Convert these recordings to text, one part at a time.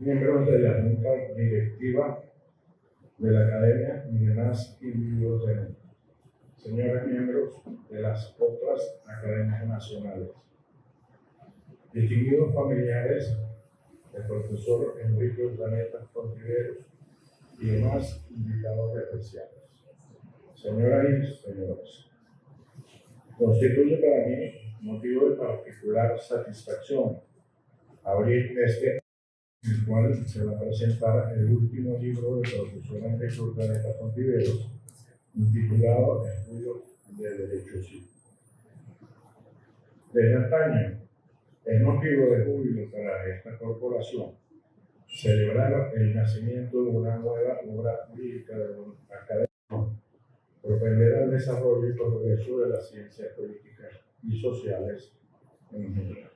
miembros de la Junta Directiva de la Academia y demás individuos de ella, señores miembros de las otras academias nacionales, distinguidos familiares del profesor Enrique Urdaneta Fontiveros y demás invitados especiales. Señoras y señores, constituye para mí motivo de particular satisfacción abrir este, en el cual se va a presentar el último libro del profesor Enrique Urdaneta Fontiveros, intitulado Estudios de Derecho Civil. Desde antaño, es motivo de júbilo para esta corporación celebrar el nacimiento de una nueva obra jurídica de un académico, propender al desarrollo y progreso de las ciencias políticas y sociales en general.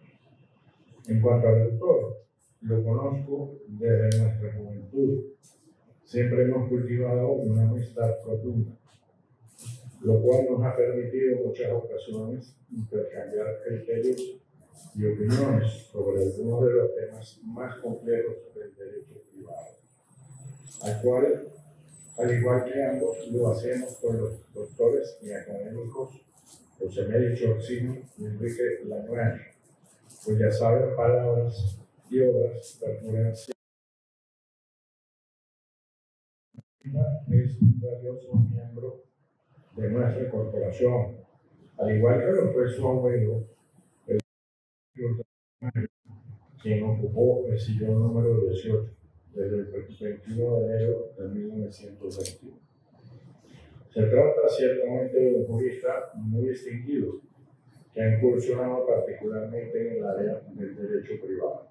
En cuanto al autor, lo conozco desde nuestra juventud. Siempre hemos cultivado una amistad profunda, lo cual nos ha permitido en muchas ocasiones intercambiar criterios y opiniones sobre algunos de los temas más complejos del derecho privado, al igual que ambos lo hacemos con los doctores y académicos José Mary Chorcini y Enrique Lagrange, cuyas sabias palabras y obras perduran siempre. Es un valioso miembro de nuestra corporación, al igual que lo fue su abuelo, el quien ocupó el sillón número 18 desde el 21 de enero de 1921. Se trata ciertamente de un jurista muy distinguido que ha incursionado particularmente en el área del derecho privado.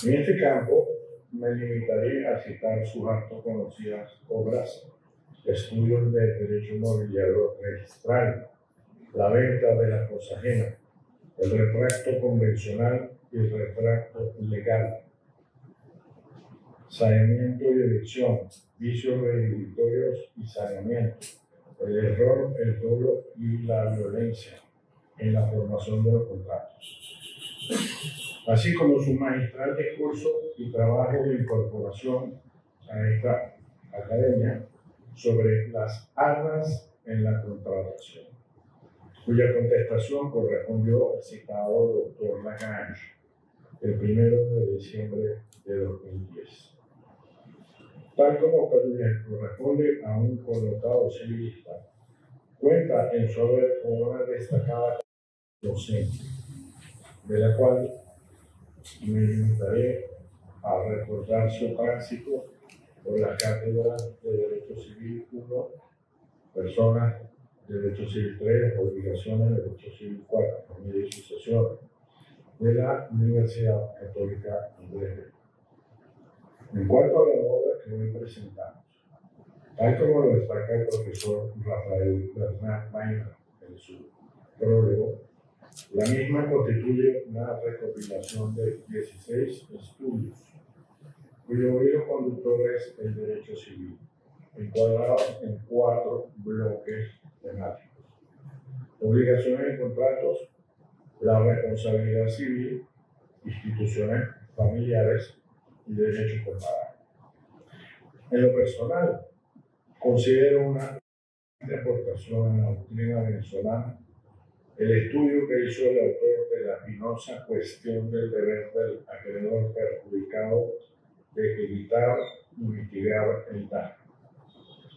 En este campo me limitaré a citar sus harto conocidas obras: Estudios de Derecho Mobiliario Registral, La Venta de la Cosa Ajena, El Retracto Convencional y el Retracto Legal, Saneamiento y Evicción, Vicios Rehibitorios y Saneamiento, El Error, el Dolo y la Violencia en la formación de los contratos, así como su magistral discurso y trabajo de incorporación a esta academia sobre las armas en la contratación, cuya contestación correspondió al citado doctor Lagrange el 1 de diciembre de 2010. Tal como corresponde a un connotado civilista, cuenta en su haber con una destacada docente, de la cual me limitaré a recordar su tránsito por la Cátedra de Derecho Civil 1, Personas de Derecho Civil 3, Obligaciones de Derecho Civil 4, Familia y Sucesión, de la Universidad Católica Andrés Bello. En cuanto a la obra que hoy presentamos, tal como lo destaca el profesor Rafael Bernat Maina en su prólogo, la misma constituye una recopilación de 16 estudios, cuyo hilo conductor es el derecho civil, encuadrados en 4 bloques temáticos: obligaciones y contratos, la responsabilidad civil, instituciones familiares y derecho comparado. En lo personal, considero una aportación a la doctrina venezolana el estudio que hizo el autor de la penosa cuestión del deber del acreedor perjudicado de evitar y mitigar el daño.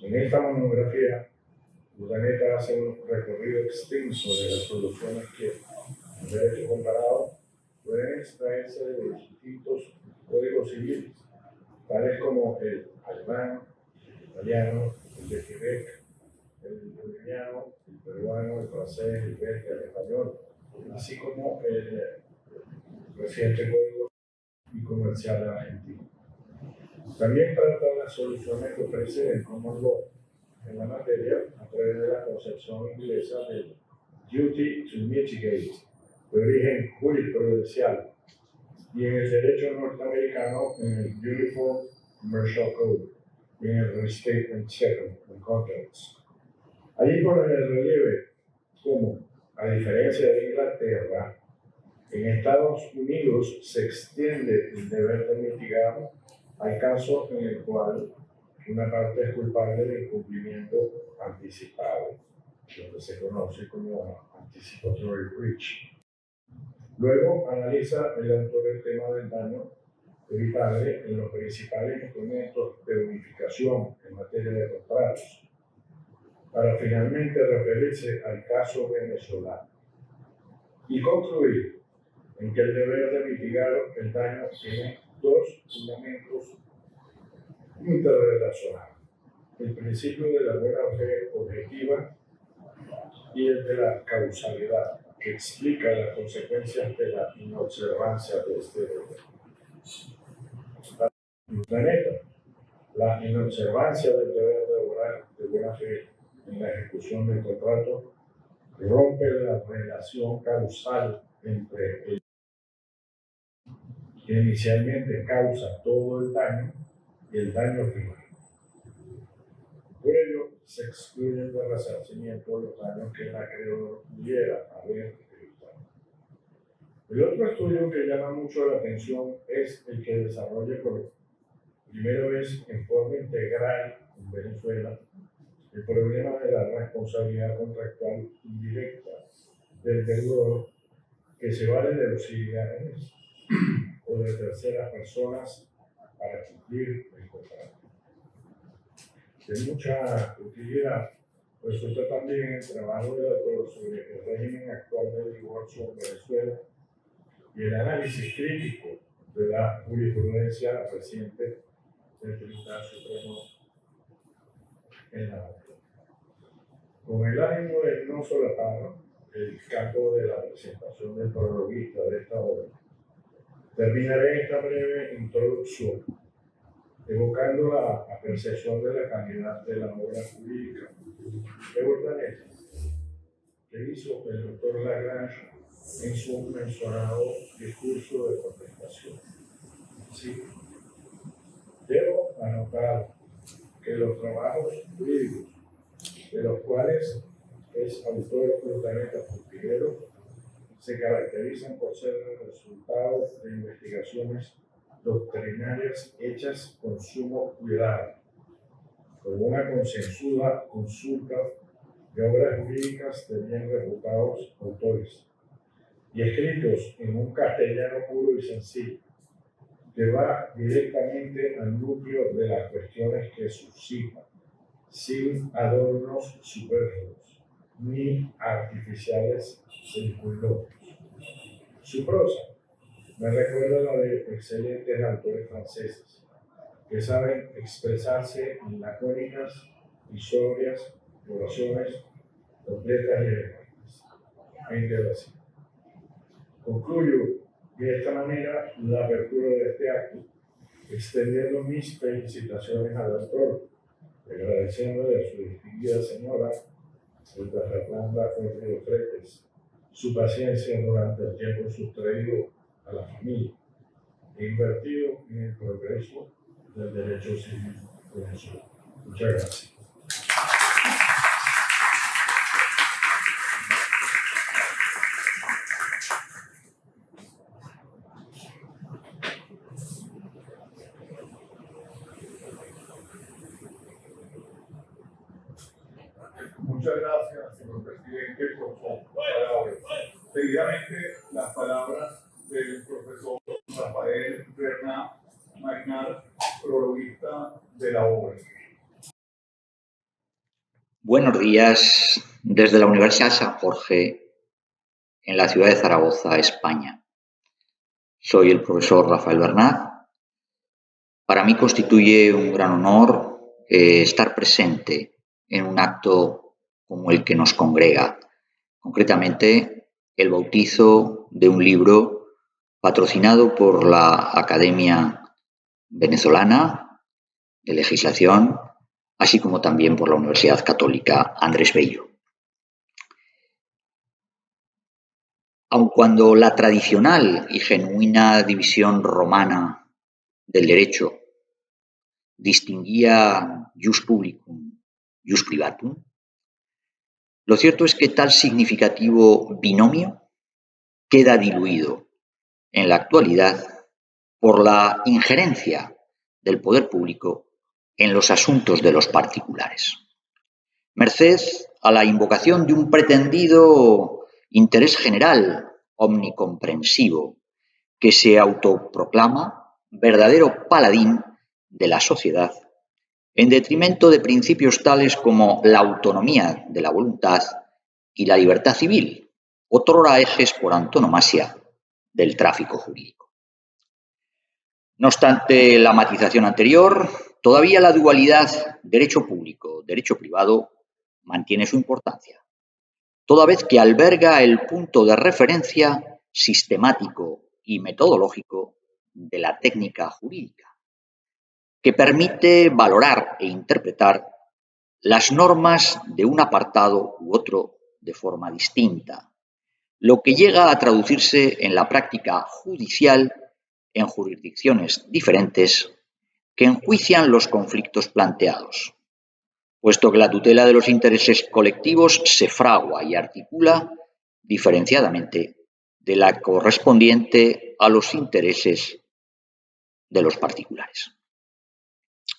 En esta monografía, Urdaneta hace un recorrido extenso de las soluciones que, en derecho comparado, pueden extraerse de los distintos códigos civiles, tales como el alemán, el italiano, el de Quebec, el boliviano, el peruano, el francés, el belga, el español, así como el reciente código y comercial argentino. También trata las soluciones que ofrece el Common Law en la materia a través de la concepción inglesa del duty to mitigate, de origen jurisprudencial, y en el derecho norteamericano en el Uniform Commercial Code y en el Restatement Second en Contracts. Allí ponen el relieve como, a diferencia de Inglaterra, En Estados Unidos se extiende el deber de mitigar al caso en el cual una parte es culpable de incumplimiento anticipado, lo que se conoce como anticipatory breach. Luego analiza el autor el tema del daño evitable en los principales instrumentos de unificación en materia de contratos, para finalmente referirse al caso venezolano y concluir en que el deber de mitigar el daño tiene dos fundamentos interrelacionados: el principio de la buena fe objetiva y el de la causalidad, que explica las consecuencias de la inobservancia de este deber. Planeta, la inobservancia del deber de obrar de buena fe en la ejecución del contrato rompe la relación causal entre el que inicialmente causa todo el daño y el daño final. Por ello, se excluyen del resarcimiento los daños que el acreedor pudiera haber evitado. El otro estudio que llama mucho la atención es el que desarrolla por primera vez en forma integral en Venezuela el problema de la responsabilidad contractual indirecta del deudor, que se vale de los ideales o de terceras personas para cumplir el contrato. De mucha utilidad resulta también el trabajo del autor sobre el régimen actual del divorcio en Venezuela y el análisis crítico de la jurisprudencia reciente del Tribunal Supremo en la materia. Con el ánimo de no solapar el campo de la presentación del prologuista de esta obra, terminaré esta breve introducción evocando la apreciación de la calidad de la obra jurídica de Urdaneta que hizo el doctor Lagrange en su mencionado discurso de contestación. Sí, debo anotar que los trabajos jurídicos de los cuales es autor Urdaneta Pulpiguero se caracterizan por ser el resultado de investigaciones doctrinarias hechas con sumo cuidado, con una concienzuda consulta de obras jurídicas de bien reputados autores y escritos en un castellano puro y sencillo, que va directamente al núcleo de las cuestiones que suscitan, sin adornos superfluos ni artificiales circunloquios. Su prosa me recuerda la de excelentes autores franceses que saben expresarse en lacónicas y sobrias oraciones completas y elegantes. Entre así. Concluyo de esta manera la apertura de este acto, extendiendo mis felicitaciones al autor, agradeciéndole a su distinguida señora, Santa Fernanda Correa Fretes, su paciencia durante el tiempo sustraído a la familia e invertido en el progreso del derecho civil venezolano. Muchas gracias. Muchas gracias, señor presidente, por su palabra. Seguidamente, las palabras del profesor Rafael Bernat Magnat, prologuista de la obra. Buenos días desde la Universidad San Jorge, en la ciudad de Zaragoza, España. Soy el profesor Rafael Bernat. Para mí constituye un gran honor estar presente en un acto como el que nos congrega, concretamente el bautizo de un libro patrocinado por la Academia Venezolana de Legislación, así como también por la Universidad Católica Andrés Bello. Aun cuando la tradicional y genuina división romana del derecho distinguía jus publicum, jus privatum, lo cierto es que tal significativo binomio queda diluido en la actualidad por la injerencia del poder público en los asuntos de los particulares. Merced a la invocación de un pretendido interés general omnicomprensivo que se autoproclama verdadero paladín de la sociedad, en detrimento de principios tales como la autonomía de la voluntad y la libertad civil, otrora ejes por antonomasia del tráfico jurídico. No obstante la matización anterior, todavía la dualidad derecho público, derecho privado mantiene su importancia, toda vez que alberga el punto de referencia sistemático y metodológico de la técnica jurídica, que permite valorar e interpretar las normas de un apartado u otro de forma distinta, lo que llega a traducirse en la práctica judicial en jurisdicciones diferentes que enjuician los conflictos planteados, puesto que la tutela de los intereses colectivos se fragua y articula diferenciadamente de la correspondiente a los intereses de los particulares.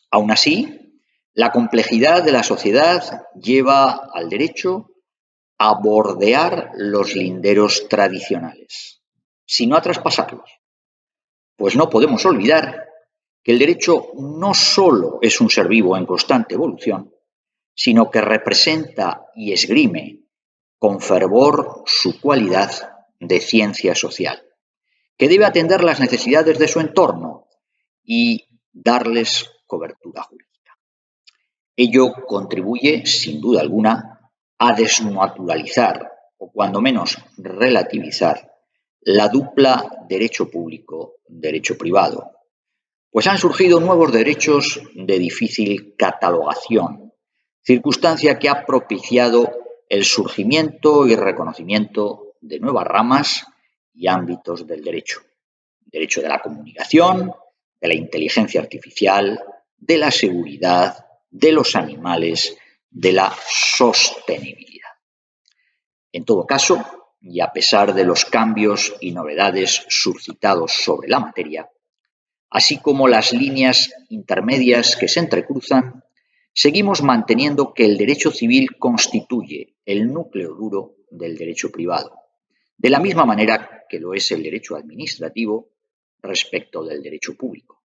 Aún así, la complejidad de la sociedad lleva al derecho a bordear los linderos tradicionales, sino a traspasarlos, pues no podemos olvidar que el derecho no solo es un ser vivo en constante evolución, sino que representa y esgrime con fervor su cualidad de ciencia social, que debe atender las necesidades de su entorno y darles cobertura jurídica. Ello contribuye, sin duda alguna, a desnaturalizar, o cuando menos relativizar, la dupla derecho público-derecho privado, pues han surgido nuevos derechos de difícil catalogación, circunstancia que ha propiciado el surgimiento y reconocimiento de nuevas ramas y ámbitos del derecho. Derecho de la comunicación, de la inteligencia artificial, de la seguridad, de los animales, de la sostenibilidad. En todo caso, y a pesar de los cambios y novedades suscitados sobre la materia, así como las líneas intermedias que se entrecruzan, seguimos manteniendo que el derecho civil constituye el núcleo duro del derecho privado, de la misma manera que lo es el derecho administrativo respecto del derecho público,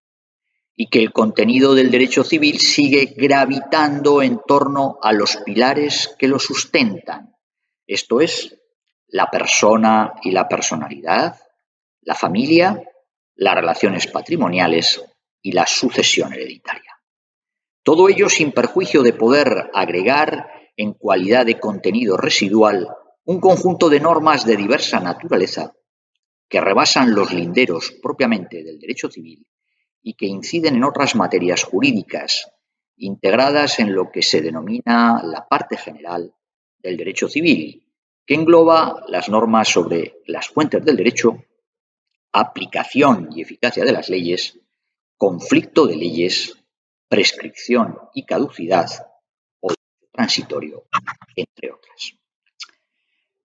y que el contenido del derecho civil sigue gravitando en torno a los pilares que lo sustentan, esto es, la persona y la personalidad, la familia, las relaciones patrimoniales y la sucesión hereditaria. Todo ello sin perjuicio de poder agregar, en cualidad de contenido residual, un conjunto de normas de diversa naturaleza que rebasan los linderos propiamente del derecho civil y que inciden en otras materias jurídicas, integradas en lo que se denomina la parte general del derecho civil, que engloba las normas sobre las fuentes del derecho, aplicación y eficacia de las leyes, conflicto de leyes, prescripción y caducidad o transitorio, entre otras.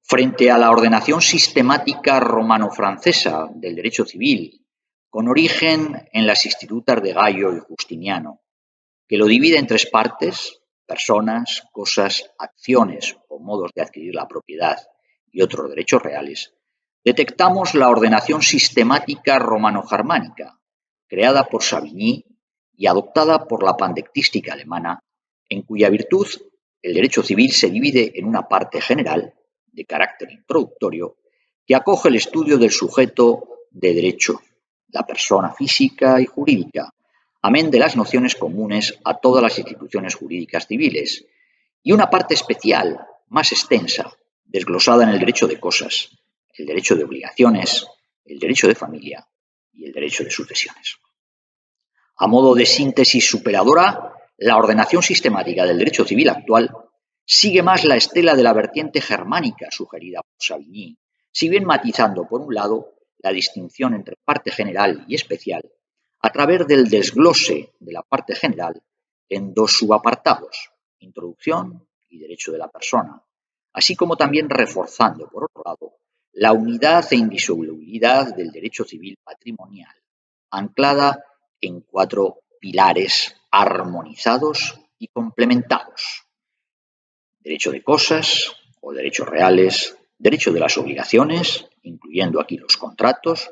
Frente a la ordenación sistemática romano-francesa del derecho civil, con origen en las Institutas de Gallo y Justiniano, que lo divide en tres partes: personas, cosas, acciones o modos de adquirir la propiedad y otros derechos reales, detectamos la ordenación sistemática romano-germánica, creada por Savigny y adoptada por la pandectística alemana, en cuya virtud el derecho civil se divide en una parte general, de carácter introductorio, que acoge el estudio del sujeto de derecho, la persona física y jurídica, amén de las nociones comunes a todas las instituciones jurídicas civiles, y una parte especial, más extensa, desglosada en el derecho de cosas, el derecho de obligaciones, el derecho de familia y el derecho de sucesiones. A modo de síntesis superadora, la ordenación sistemática del derecho civil actual sigue más la estela de la vertiente germánica sugerida por Savigny, si bien matizando, por un lado, la distinción entre parte general y especial, a través del desglose de la parte general en dos subapartados, introducción y derecho de la persona, así como también reforzando, por otro lado, la unidad e indisolubilidad del derecho civil patrimonial, anclada en 4 pilares armonizados y complementados: derecho de cosas o derechos reales, derecho de las obligaciones, incluyendo aquí los contratos,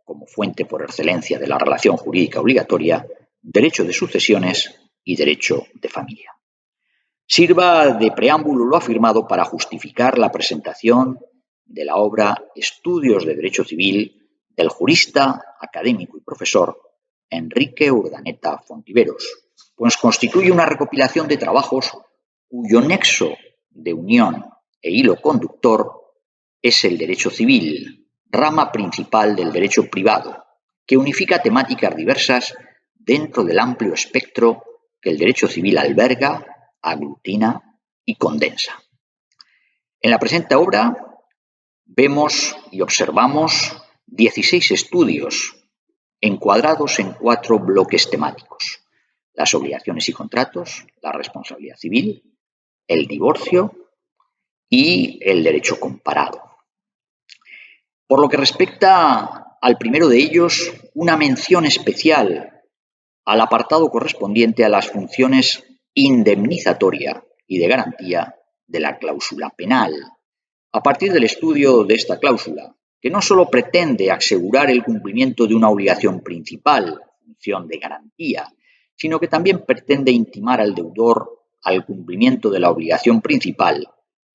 como fuente por excelencia de la relación jurídica obligatoria, derecho de sucesiones y derecho de familia. Sirva de preámbulo lo afirmado para justificar la presentación de la obra Estudios de Derecho Civil del jurista, académico y profesor Enrique Urdaneta Fontiveros, pues constituye una recopilación de trabajos cuyo nexo de unión e hilo conductor es el derecho civil, rama principal del derecho privado, que unifica temáticas diversas dentro del amplio espectro que el derecho civil alberga, aglutina y condensa. En la presente obra vemos y observamos 16 estudios encuadrados en 4 bloques temáticos: las obligaciones y contratos, la responsabilidad civil, el divorcio y el derecho comparado. Por lo que respecta al primero de ellos, una mención especial al apartado correspondiente a las funciones indemnizatoria y de garantía de la cláusula penal. A partir del estudio de esta cláusula, que no solo pretende asegurar el cumplimiento de una obligación principal, función de garantía, sino que también pretende intimar al deudor al cumplimiento de la obligación principal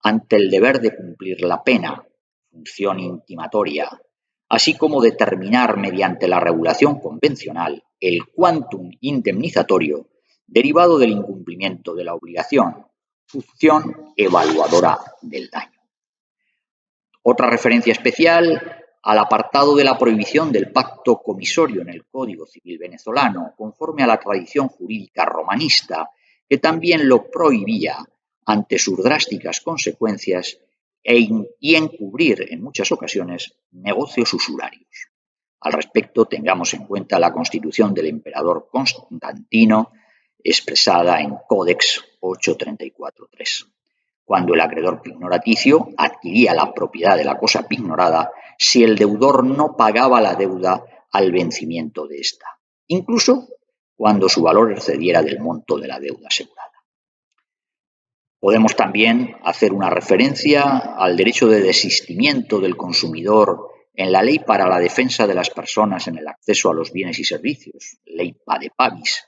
ante el deber de cumplir la pena, función intimatoria, así como determinar mediante la regulación convencional el quantum indemnizatorio derivado del incumplimiento de la obligación, función evaluadora del daño. Otra referencia especial al apartado de la prohibición del pacto comisorio en el Código Civil venezolano, conforme a la tradición jurídica romanista, que también lo prohibía ante sus drásticas consecuencias y encubrir en muchas ocasiones negocios usurarios. Al respecto, tengamos en cuenta la constitución del emperador Constantino, expresada en Codex 834.3. Cuando el acreedor pignoraticio adquiría la propiedad de la cosa pignorada si el deudor no pagaba la deuda al vencimiento de ésta, incluso cuando su valor excediera del monto de la deuda asegurada. Podemos también hacer una referencia al derecho de desistimiento del consumidor en la Ley para la Defensa de las Personas en el Acceso a los Bienes y Servicios, Ley Padepavis,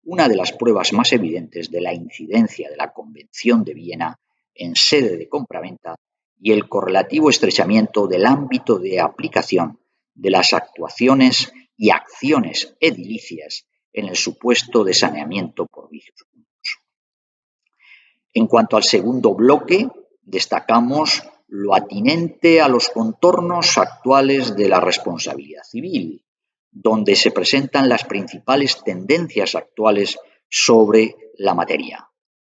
una de las pruebas más evidentes de la incidencia de la Convención de Viena en sede de compraventa y el correlativo estrechamiento del ámbito de aplicación de las actuaciones y acciones edilicias en el supuesto de saneamiento por vicios públicos. En cuanto al segundo bloque, destacamos lo atinente a los contornos actuales de la responsabilidad civil, donde se presentan las principales tendencias actuales sobre la materia,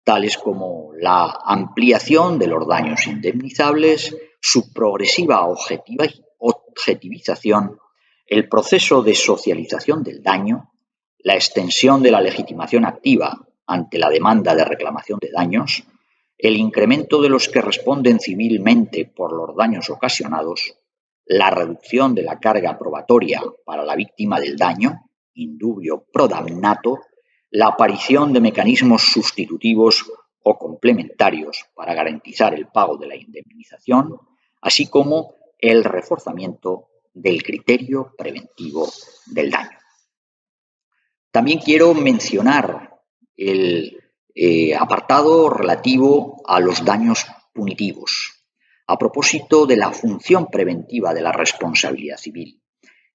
tales como la ampliación de los daños indemnizables, su progresiva objetivización, el proceso de socialización del daño, la extensión de la legitimación activa ante la demanda de reclamación de daños, el incremento de los que responden civilmente por los daños ocasionados, la reducción de la carga probatoria para la víctima del daño, indubio pro damnato, la aparición de mecanismos sustitutivos o complementarios para garantizar el pago de la indemnización, así como el reforzamiento del criterio preventivo del daño. También quiero mencionar el apartado relativo a los daños punitivos, a propósito de la función preventiva de la responsabilidad civil,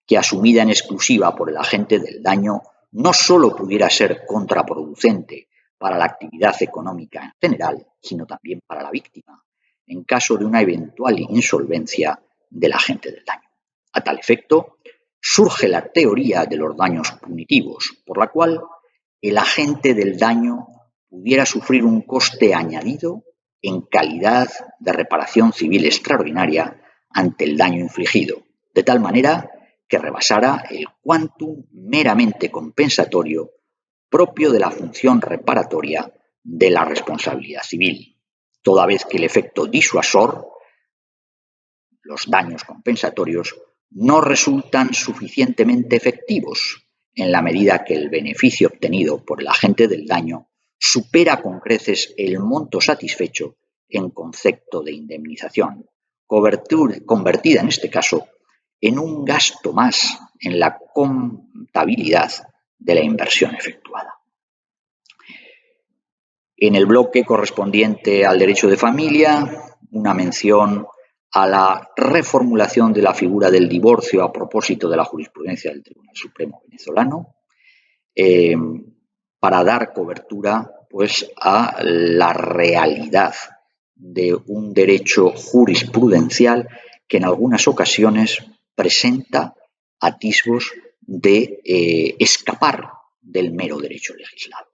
que asumida en exclusiva por el agente del daño no solo pudiera ser contraproducente para la actividad económica en general, sino también para la víctima, en caso de una eventual insolvencia del agente del daño. A tal efecto, surge la teoría de los daños punitivos, por la cual el agente del daño pudiera sufrir un coste añadido en calidad de reparación civil extraordinaria ante el daño infligido, de tal manera que rebasara el quantum meramente compensatorio propio de la función reparatoria de la responsabilidad civil, toda vez que el efecto disuasor los daños compensatorios no resultan suficientemente efectivos en la medida que el beneficio obtenido por el agente del daño supera con creces el monto satisfecho en concepto de indemnización, convertida en este caso en un gasto más en la contabilidad de la inversión efectuada. En el bloque correspondiente al derecho de familia, una mención a la reformulación de la figura del divorcio a propósito de la jurisprudencia del Tribunal Supremo venezolano, para dar cobertura pues, a la realidad de un derecho jurisprudencial que en algunas ocasiones presenta atisbos de escapar del mero derecho legislado.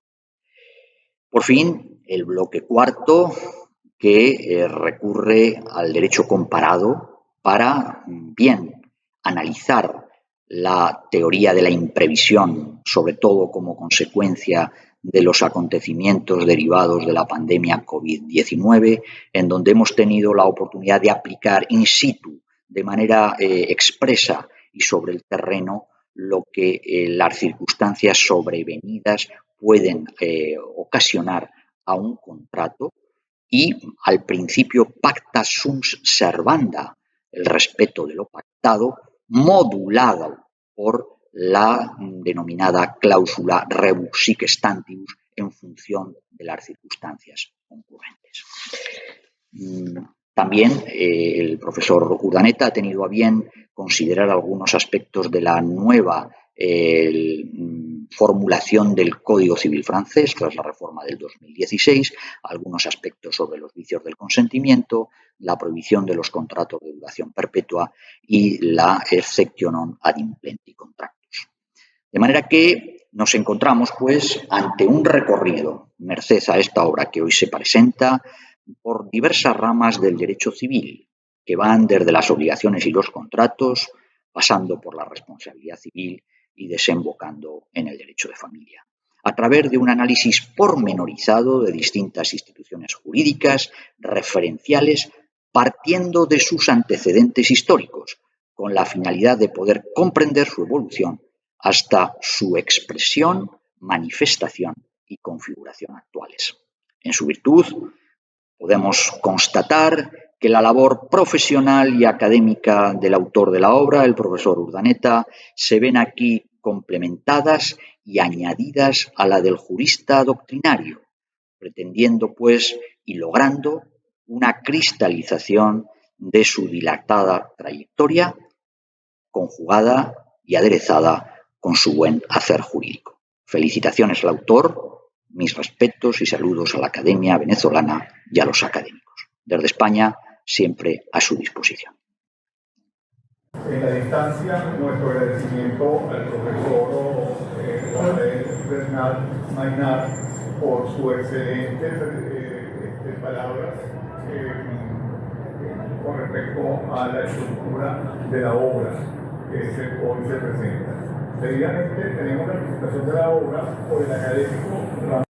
Por fin, el bloque cuarto, que recurre al derecho comparado para, bien, analizar la teoría de la imprevisión, sobre todo como consecuencia de los acontecimientos derivados de la pandemia COVID-19, en donde hemos tenido la oportunidad de aplicar in situ, de manera expresa y sobre el terreno, lo que las circunstancias sobrevenidas pueden ocasionar a un contrato y al principio pacta sunt servanda, el respeto de lo pactado, modulado por la denominada cláusula rebus sic stantibus en función de las circunstancias concurrentes. También el profesor Urdaneta ha tenido a bien considerar algunos aspectos de la nueva formulación del Código Civil francés tras la reforma del 2016, algunos aspectos sobre los vicios del consentimiento, la prohibición de los contratos de duración perpetua y la exceptio non ad implenti contractus. De manera que nos encontramos, pues, ante un recorrido, merced a esta obra que hoy se presenta, por diversas ramas del derecho civil, que van desde las obligaciones y los contratos, pasando por la responsabilidad civil y desembocando en el derecho de familia, a través de un análisis pormenorizado de distintas instituciones jurídicas, referenciales, partiendo de sus antecedentes históricos, con la finalidad de poder comprender su evolución hasta su expresión, manifestación y configuración actuales. En su virtud, podemos constatar que la labor profesional y académica del autor de la obra, el profesor Urdaneta, se ven aquí complementadas y añadidas a la del jurista doctrinario, pretendiendo, pues, y logrando una cristalización de su dilatada trayectoria, conjugada y aderezada con su buen hacer jurídico. Felicitaciones al autor, mis respetos y saludos a la Academia Venezolana y a los académicos. Desde España, siempre a su disposición. En la distancia, nuestro agradecimiento al profesor Rafael Bernat Maynard por su excelente palabras con respecto a la estructura de la obra que hoy se presenta. Seguidamente tenemos la presentación de la obra por el académico Ramón.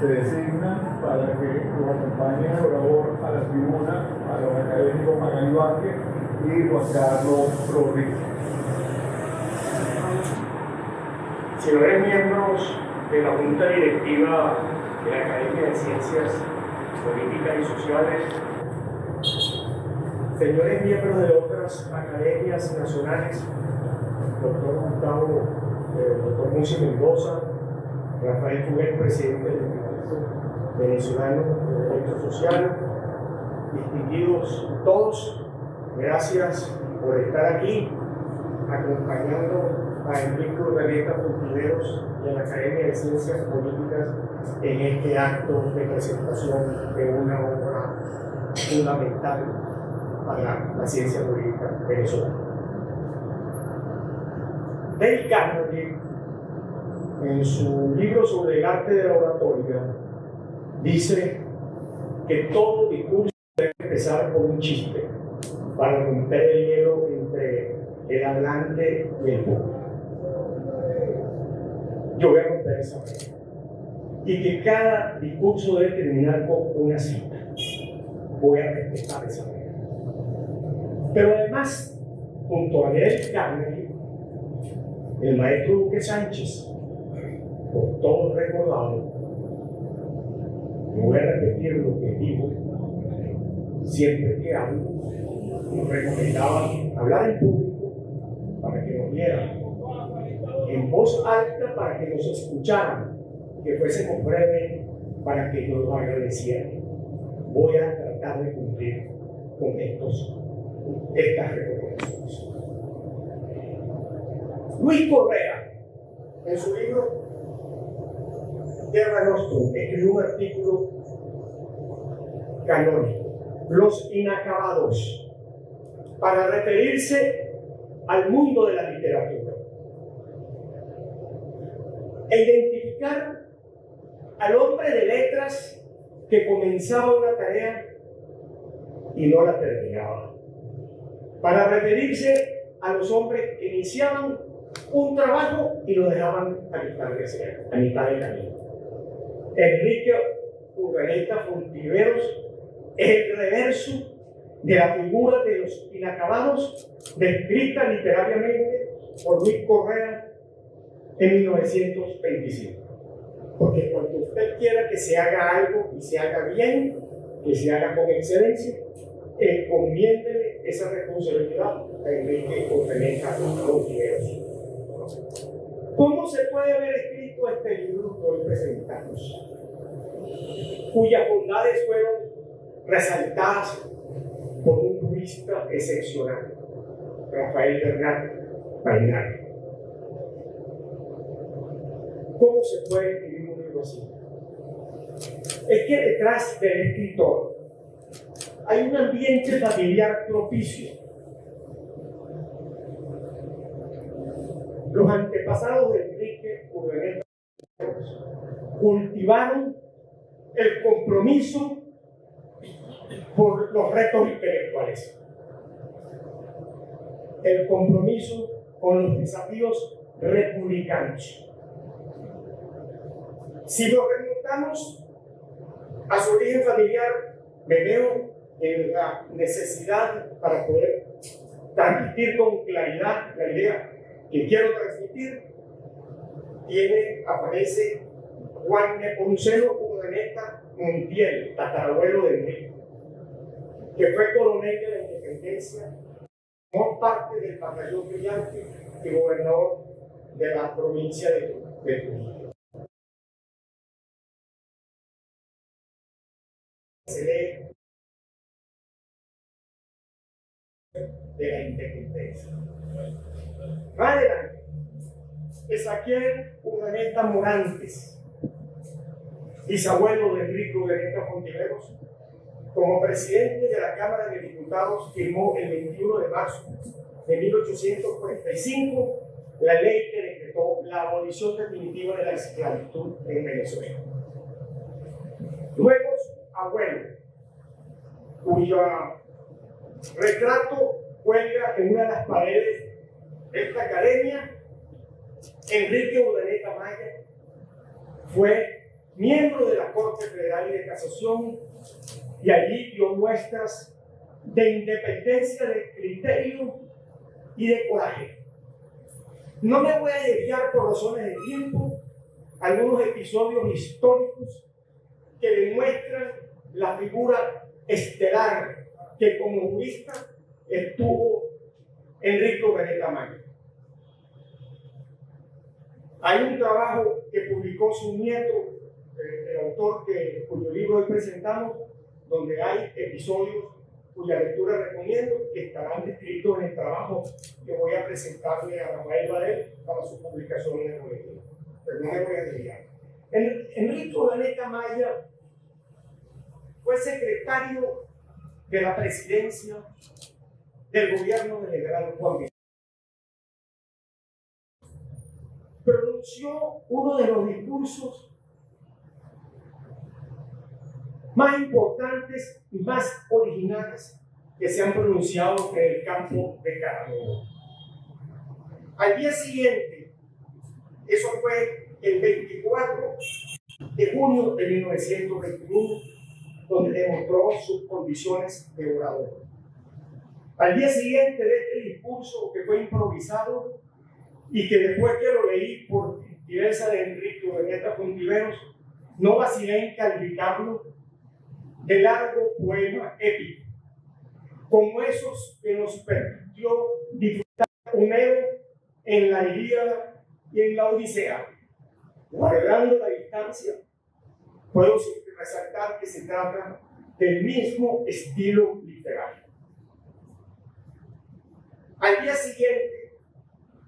Se designa para que nos acompañe el orador a la tribuna a los académicos Magali Vázquez y Juan Carlos Rodríguez. Señores miembros de la Junta Directiva de la Academia de Ciencias Políticas y Sociales, señores miembros de otras academias nacionales, doctor Gustavo, doctor Musi Mendoza, Rafael Fuguet, presidente del Instituto Venezolano de Derecho Social, distinguidos todos, gracias por estar aquí acompañando a Enrique Urdaneta Fontiveros y a la Academia de Ciencias Políticas en este acto de presentación de una obra fundamental para la ciencia jurídica venezolana. Dale Carnegie, en su libro sobre el arte de la oratoria, dice que todo discurso debe empezar con un chiste para romper el hielo entre el hablante y el público. Yo voy a romper esa regla. Y que cada discurso debe terminar con una cita. Voy a respetar esa regla. Pero además, junto a Dale Carnegie, el maestro Duque Sánchez, por todos recordados, no voy a repetir lo que digo siempre que hablo, nos recomendaba hablar en público para que nos vieran, en voz alta para que nos escucharan, que fuésemos breves para que nos lo agradecieran. Voy a tratar de cumplir con estas recomendaciones. Luis Correa, en su libro Terra Nostrum, escribió un artículo canónico, Los Inacabados, para referirse al mundo de la literatura e identificar al hombre de letras que comenzaba una tarea y no la terminaba, para referirse a los hombres que iniciaban un trabajo y lo dejaban a mitad de camino. Enrique Urdaneta Fontiveros es el reverso de la figura de los inacabados descrita literariamente por Luis Correa en 1925. Porque cuando usted quiera que se haga algo y se haga bien, que se haga con excelencia, encomiéndele esa responsabilidad a Enrique Urdaneta Fontiveros. ¿Cómo se puede haber escrito este libro que hoy presentamos, cuyas bondades fueron resaltadas por un jurista excepcional, Rafael Bernat Mainardi? ¿Cómo se puede escribir un libro así? Es que detrás del escritor hay un ambiente familiar propicio. Los antepasados de Enrique Urdaneta cultivaron el compromiso por los retos intelectuales, el compromiso con los desafíos republicanos. Si nos remontamos a su origen familiar, me veo en la necesidad para poder transmitir con claridad la idea que quiero transmitir. Aparece Juan Nepomuceno Urdaneta Montiel, tatarabuelo de Enrique, que fue coronel de la Independencia, formó parte del batallón brillante y gobernador de la provincia de Trujillo. Se lee de la Independencia. Más adelante, Ezequiel Urdaneta Morantes, bisabuelo de Enrique Urdaneta Fontiveros, como presidente de la Cámara de Diputados, firmó el 21 de marzo de 1845 la ley que decretó la abolición definitiva de la esclavitud en Venezuela. Luego, su abuelo, cuyo retrato cuelga en una de las paredes de esta academia, Enrique Urdaneta Maya, fue miembro de la Corte Federal y de Casación y allí dio muestras de independencia, de criterio y de coraje. No me voy a desviar por razones de tiempo algunos episodios históricos que demuestran la figura estelar que como jurista estuvo Enrique Urdaneta Maya. Hay un trabajo que publicó su nieto, el autor cuyo libro hoy presentamos, donde hay episodios cuya lectura recomiendo, que estarán descritos en el trabajo que voy a presentarle a Rafael Badel para su publicación en el boletín. Pero no me voy a desviar. Enrique Urdaneta Maya fue secretario de la presidencia del gobierno del general Juan Videla. Pronunció uno de los discursos más importantes y más originales que se han pronunciado en el campo de Carabobo. Al día siguiente, eso fue el 24 de junio de 1921, donde demostró sus condiciones de orador. Al día siguiente de este discurso, que fue improvisado y que después que lo leí por gentileza de Enrique Urdaneta Fontiveros, no vacilé en calificarlo de largo poema épico, como esos que nos permitió disfrutar Homero en la Ilíada y en la Odisea. Guardando la distancia, puedo resaltar que se trata del mismo estilo literario. Al día siguiente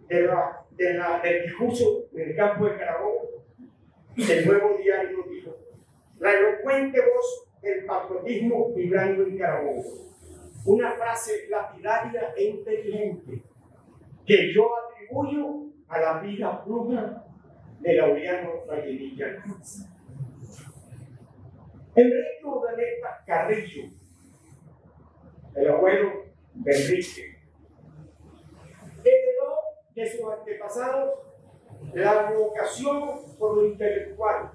del discurso en el campo de Carabobo, el Nuevo Diario dijo: la elocuente voz del patriotismo vibrando en Carabobo. Una frase lapidaria e inteligente que yo atribuyo a la vida pluma de Laureano Vallenilla. Enrique Urdaneta Carrillo, el abuelo de Enrique, heredó de sus antepasados la vocación por lo intelectual,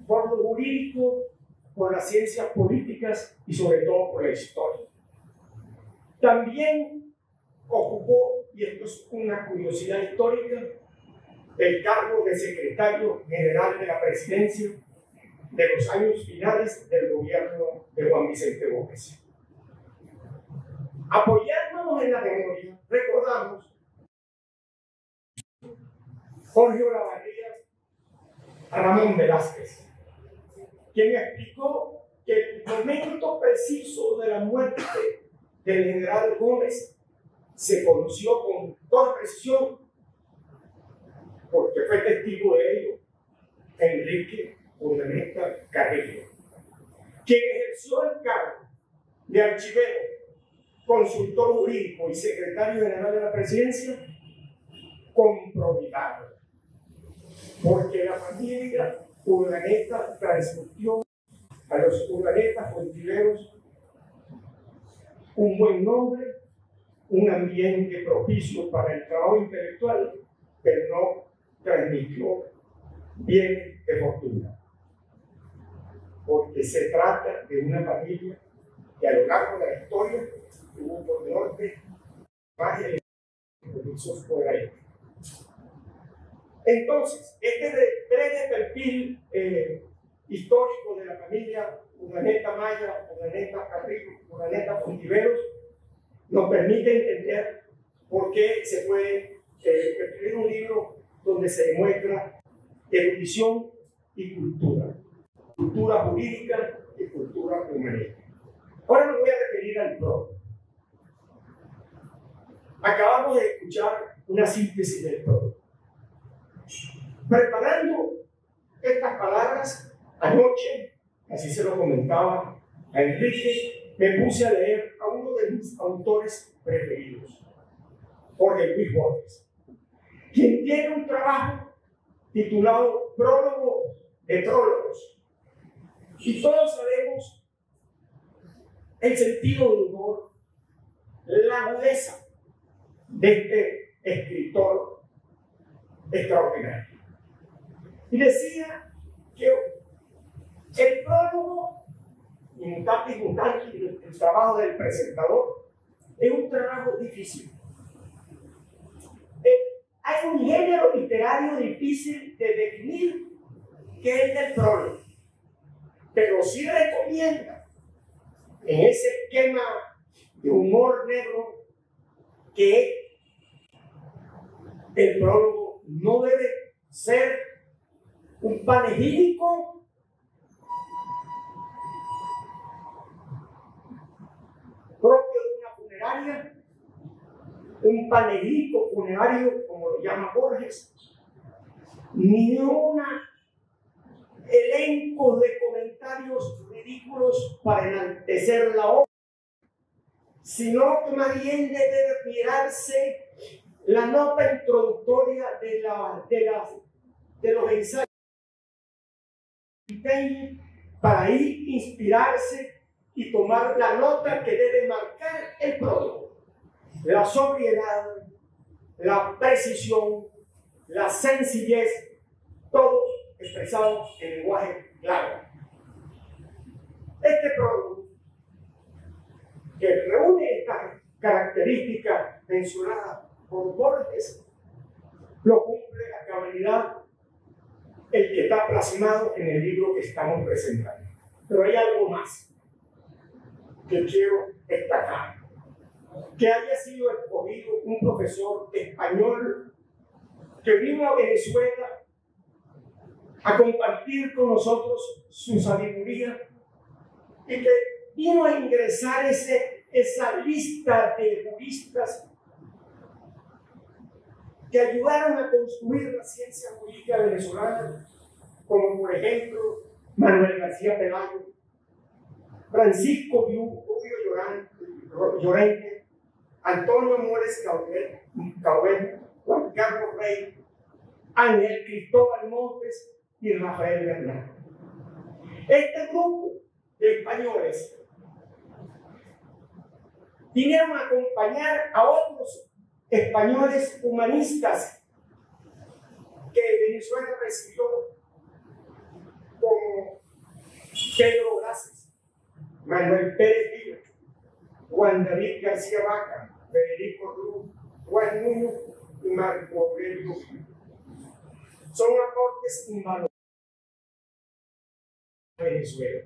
por lo jurídico, por las ciencias políticas y sobre todo por la historia. También ocupó, y esto es una curiosidad histórica, el cargo de secretario general de la presidencia de los años finales del gobierno de Juan Vicente Gómez. Apoyándonos en la memoria, recordamos Jorge Olavarría a Ramón Velázquez, quien explicó que el momento preciso de la muerte del general Gómez se conoció con toda precisión porque fue testigo de ello Enrique Urdaneta Carrillo, quien ejerció el cargo de archivero, consultor jurídico y secretario general de la presidencia con probidad, porque la familia Urdaneta transmitió a los Urdaneta Fontiveros un buen nombre, un ambiente propicio para el trabajo intelectual, pero no transmitió bienes de fortuna, porque se trata de una familia que a lo largo de la historia tuvo por norte más de recursos por ahí. Entonces, este breve perfil histórico de la familia Urdaneta Maya, Urdaneta Carrillo, Urdaneta Fontiveros nos permite entender por qué se puede escribir un libro donde se demuestra erudición y cultura, cultura jurídica y cultura humanística. Ahora me voy a referir al prólogo. Acabamos de escuchar una síntesis del prólogo. Preparando estas palabras, anoche, así se lo comentaba a Enrique, me puse a leer a uno de mis autores preferidos, Jorge Luis Borges, quien tiene un trabajo titulado Prólogo de Prólogos. Y todos sabemos el sentido del humor, la agudeza de este escritor extraordinario. Y decía que el prólogo, inmutante y mutante, el trabajo del presentador, es un trabajo difícil. Hay un género literario difícil de definir, que es el del prólogo, pero sí recomienda en ese esquema de humor negro que el prólogo no debe ser un panegírico propio de una funeraria, un panegírico funerario como lo llama Borges, ni un elenco de comentarios ridículos para enaltecer la obra, sino que más bien debe mirarse la nota introductoria de los ensayos para ir inspirarse y tomar la nota que debe marcar el prólogo. La sobriedad, la precisión, la sencillez, todo expresado en lenguaje claro. Este prólogo, que reúne estas características mencionadas por Borges lo cumple a cabalidad el que está plasmado en el libro que estamos presentando. Pero hay algo más que quiero destacar. Que haya sido escogido un profesor español que vino a Venezuela a compartir con nosotros su sabiduría y que vino a ingresar esa lista de juristas que ayudaron a construir la ciencia jurídica venezolana, como por ejemplo Manuel García Pelayo, Francisco Rubio Llorente, Antonio Mores Caubén, Juan Carlos Rey, Ángel Cristóbal Montes y Rafael Bernal. Este grupo de españoles vinieron a acompañar a otros españoles humanistas que Venezuela recibió, como Pedro Brazos, Manuel Pérez Vila, Juan David García Vaca, Federico Cruz, Juan Núñez y Marco Aurelio. Son aportes invaluables a Venezuela.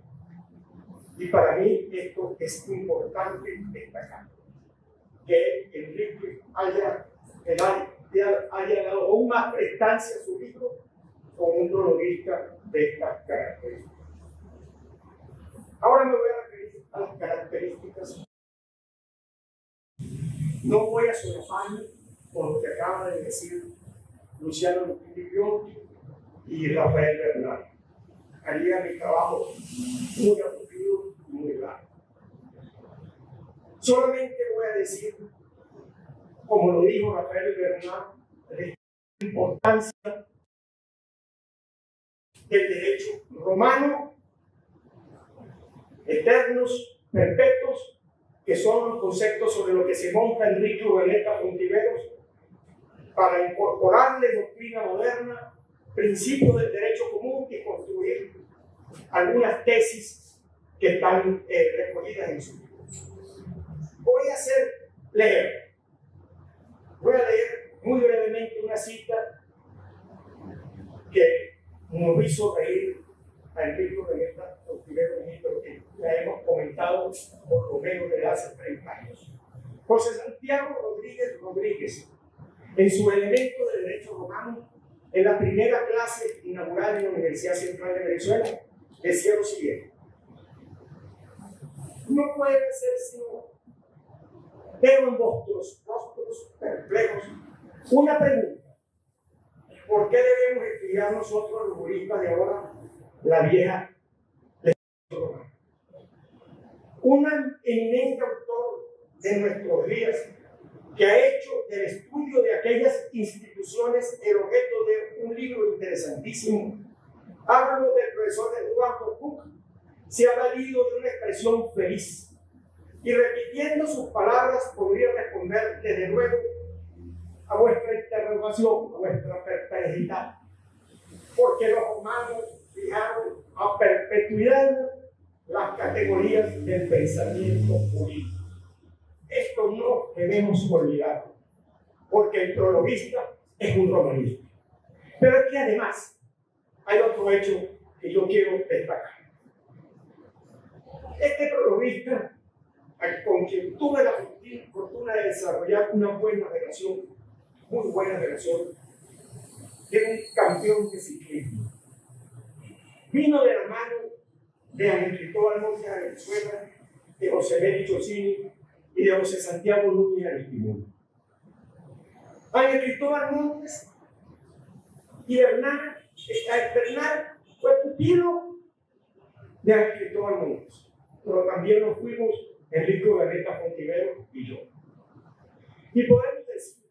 Y para mí esto es importante destacar, que Enrique haya dado aún más prestancia a su libro como un prologuista de estas características. Ahora me voy a referir a las características. No voy a solaparme con lo que acaba de decir Luciano Lupin y Rafael Bernal. Haría mi trabajo muy aburrido y muy largo. Solamente voy a decir, como lo dijo Rafael Bernal, la importancia del derecho romano, eternos, perpetuos, que son los conceptos sobre los que se monta Enrique Urdaneta Fontiveros para incorporarle doctrina moderna, principios del derecho común y construir algunas tesis que están recogidas en su libro. Voy a leer muy brevemente una cita que nos hizo reír a Enrique Urdaneta Fontiveros, pero que la hemos comentado por lo menos desde hace 30 años. José Santiago Rodríguez, en su elemento de derecho romano, en la primera clase inaugural en la Universidad Central de Venezuela, decía lo siguiente: no puede ser sino, veo en vuestros rostros perplejos una pregunta: ¿por qué debemos estudiar nosotros los juristas de ahora la vieja ley romana? Un eminente autor de nuestros días, que ha hecho del estudio de aquellas instituciones el objeto de un libro interesantísimo. Hablo del profesor Eduardo Cook. Se ha valido de una expresión feliz y repitiendo sus palabras podría responder desde luego a vuestra interrogación, a vuestra perplejidad, porque los romanos fijaron a perpetuidad las categorías del pensamiento jurídico. Esto no debemos olvidar, porque el prologuista es un romanista. Pero es que además hay otro hecho que yo quiero destacar. Este prologuista, con quien tuve la fortuna de desarrollar una buena relación, muy buena relación, era un campeón de ciclismo. Vino de la mano de Ángel Cristóbal Montes de Venezuela, de José Meli Chocini y de José Santiago Núñez Aristimón. Ángel Cristóbal Montes y Bernal fue pupilo de Ángel Cristóbal Montes, pero también nos fuimos Enrique Urdaneta Fontiveros y yo. Y podemos decir,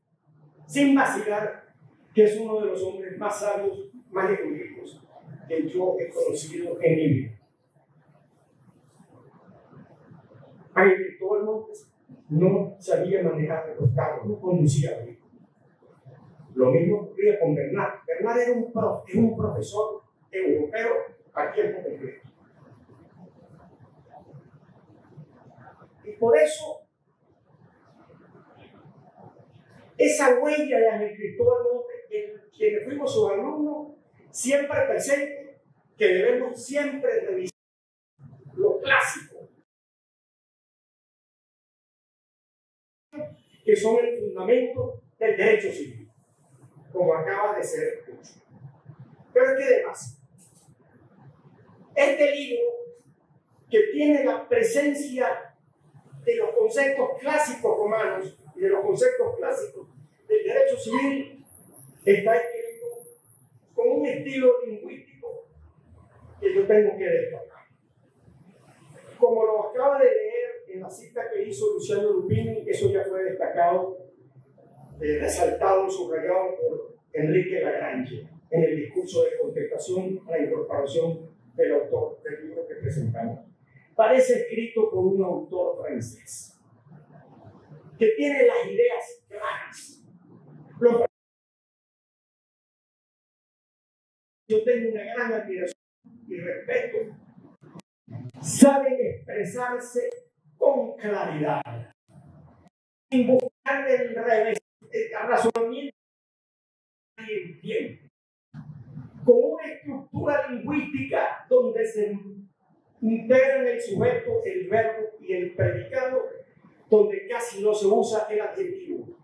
sin vacilar, que es uno de los hombres más sabios, más eruditos que yo he conocido en mi vida. Ángel Cristóbal Montes no sabía manejar los carros, no conducía bien. Lo mismo ocurría con Bernal. Bernal era un profesor europeo a tiempo completo. Y por eso esa huella de Ángel Cristóbal Montes, en quienes fuimos sus alumnos, siempre presente, que debemos siempre revisar lo clásico, que son el fundamento del derecho civil, como acaba de ser dicho. Pero es que además, este libro, que tiene la presencia de los conceptos clásicos romanos y de los conceptos clásicos del derecho civil, está escrito con un estilo lingüístico que yo tengo que destacar. Como lo acaba de leer en la cita que hizo Luciano Lupini, eso ya fue destacado, resaltado, subrayado por Enrique Lagrange en el discurso de contestación a la incorporación del autor del libro que presentamos. Parece escrito por un autor francés que tiene las ideas claras. Yo tengo una gran admiración y respeto. Saben expresarse con claridad, sin buscar el razonamiento del tiempo, con una estructura lingüística donde se integran el sujeto, el verbo y el predicado, donde casi no se usa el adjetivo.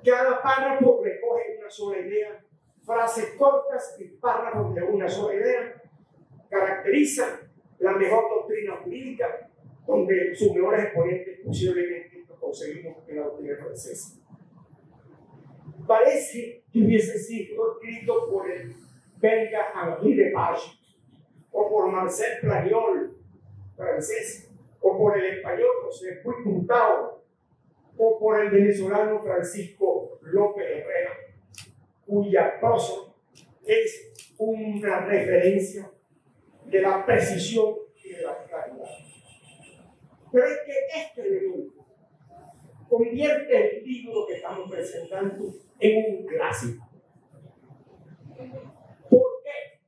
Cada párrafo recoge una sola idea, frases cortas y párrafos de una sola idea, caracteriza la mejor doctrina jurídica, donde sus mejores exponentes posiblemente lo conseguimos en la doctrina francesa. Parece que hubiese sido escrito por el belga Henri de Page, o por Marcel Planiol, francés, o por el español José Puig Puntao, o por el venezolano Francisco López Herrera, cuya prosa es una referencia de la precisión y de la claridad. Pero es que este elemento convierte el libro que estamos presentando en un clásico. ¿Por qué?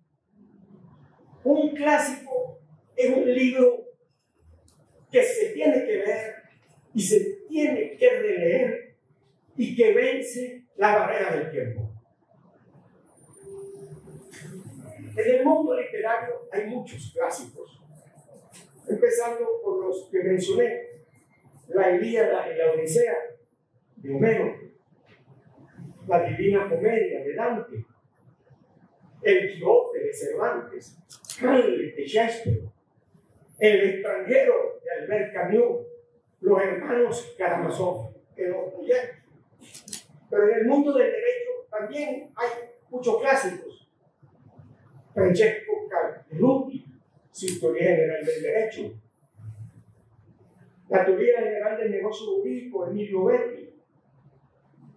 Un clásico es un libro que se tiene que leer y se tiene que releer y que vence la barrera del tiempo. En el mundo literario hay muchos clásicos, empezando por los que mencioné: la Ilíada y la Odisea de Homero, la Divina Comedia de Dante, el Quijote de Cervantes, Hamlet de Shakespeare, El extranjero de Albert Camus, los hermanos Karamazov de Dostoyevsky. Pero en el mundo del derecho también hay muchos clásicos. Francesco Cavalluti, su teoría general del derecho. La teoría general del negocio jurídico, Emilio Berti.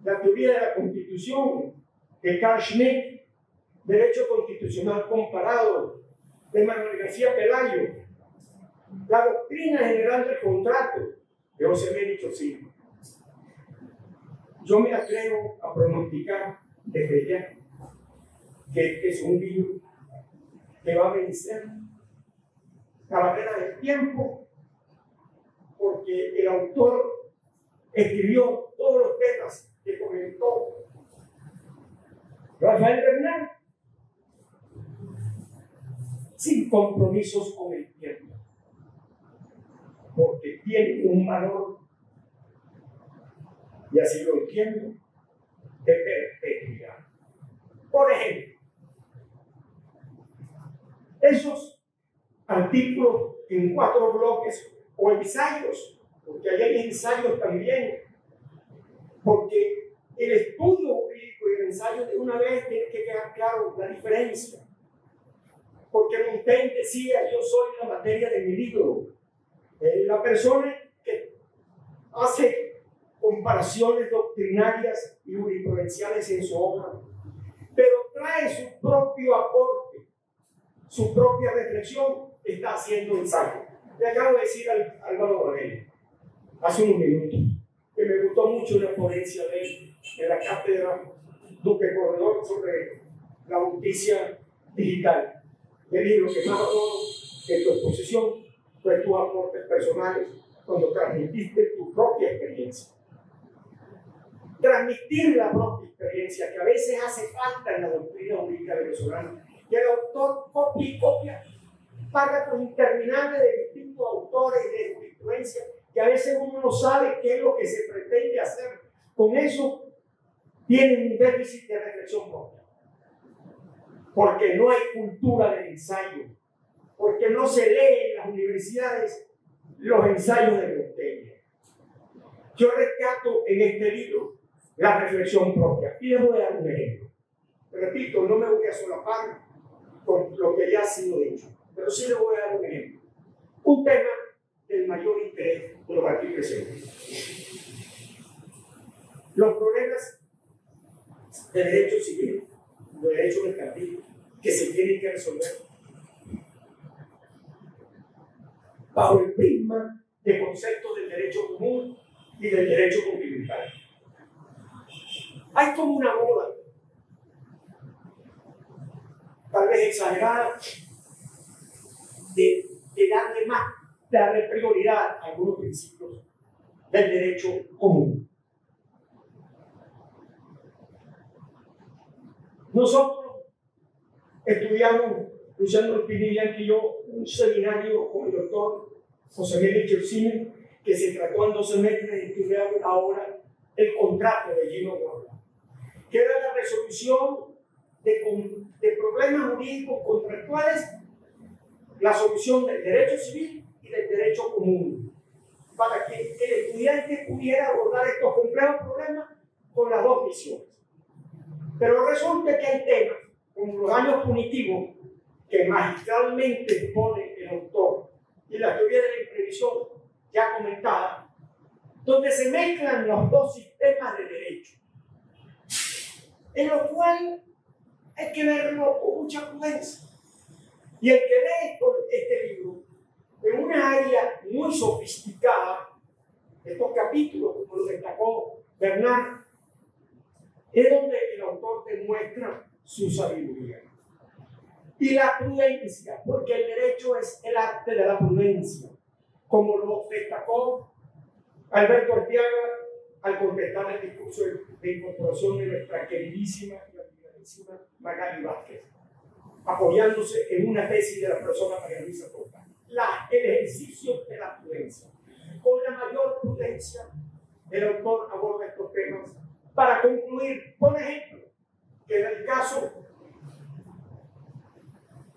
La teoría de la Constitución, de Carl Schmitt. Derecho constitucional comparado, de Manuel García Pelayo. La doctrina general del contrato, de José Benito Silva. Yo me atrevo a pronosticar desde ya que este es un libro que va a vencer la barrera del tiempo, porque el autor escribió todos los temas que comentó Rafael Bernal sin compromisos con el tiempo, porque tiene un valor, y así lo entiendo, de perpetuidad. Por ejemplo, esos artículos en 4 bloques o ensayos, porque ahí hay ensayos también, porque el estudio jurídico y el ensayo de una vez tiene que quedar claro la diferencia. Porque Montaigne decía: yo soy la materia de mi libro. La persona que hace comparaciones doctrinarias y jurisprudenciales en su obra, pero trae su propio aporte, su propia reflexión, está haciendo ensayo. Le acabo de decir al Álvaro Varela hace unos minutos que me gustó mucho una ponencia de él en la cátedra Duque Corredor sobre la justicia digital. El libro que más adoro en tu exposición fue tus aportes personales cuando transmitiste tu propia experiencia. transmitir la propia experiencia que a veces hace falta en la doctrina jurídica venezolana, que el autor copia y copia párrafos interminables de distintos autores y de jurisprudencia, que a veces uno no sabe qué es lo que se pretende hacer. Con eso tienen un déficit de reflexión propia, porque no hay cultura del ensayo, porque no se lee en las universidades los ensayos de Montaigne. Yo rescato en este libro la reflexión propia y les voy a dar un ejemplo. Repito, no me voy a solapar con lo que ya ha sido dicho, pero sí les voy a dar un ejemplo. Un tema del mayor interés de los aquí presentes. Los problemas de derecho civil, de derecho mercantil, que se tienen que resolver bajo el prisma de conceptos del derecho común y del derecho continental. Hay como una moda, tal vez exagerada, de darle prioridad a algunos principios del derecho común. Nosotros estudiamos, Luciano Espinilla y yo, un seminario con el doctor José Miguel Chercini, que se trató en 2 semestres de estudiar ahora el contrato de Gino Borla, que era la resolución de problemas jurídicos contractuales, la solución del derecho civil y del derecho común, para que el estudiante pudiera abordar estos complejos problemas con las dos visiones. Pero resulta que hay temas, como los daños punitivos, que magistralmente expone el autor, y la teoría de la imprevisión ya comentada, donde se mezclan los dos sistemas de derecho, en lo cual hay que verlo con mucha prudencia. Y el que lee este libro en una área muy sofisticada, estos capítulos, como lo destacó Bernard, es donde el autor demuestra su sabiduría. Y la prudencia, porque el derecho es el arte de la prudencia, como lo destacó Alberto Arteaga al contestar el discurso de incorporación de nuestra queridísima y admiradísima Magali Vázquez, apoyándose en una tesis de la profesora María Luisa Torta. El ejercicio de la prudencia. Con la mayor prudencia, el autor aborda estos temas para concluir, por ejemplo, que en el caso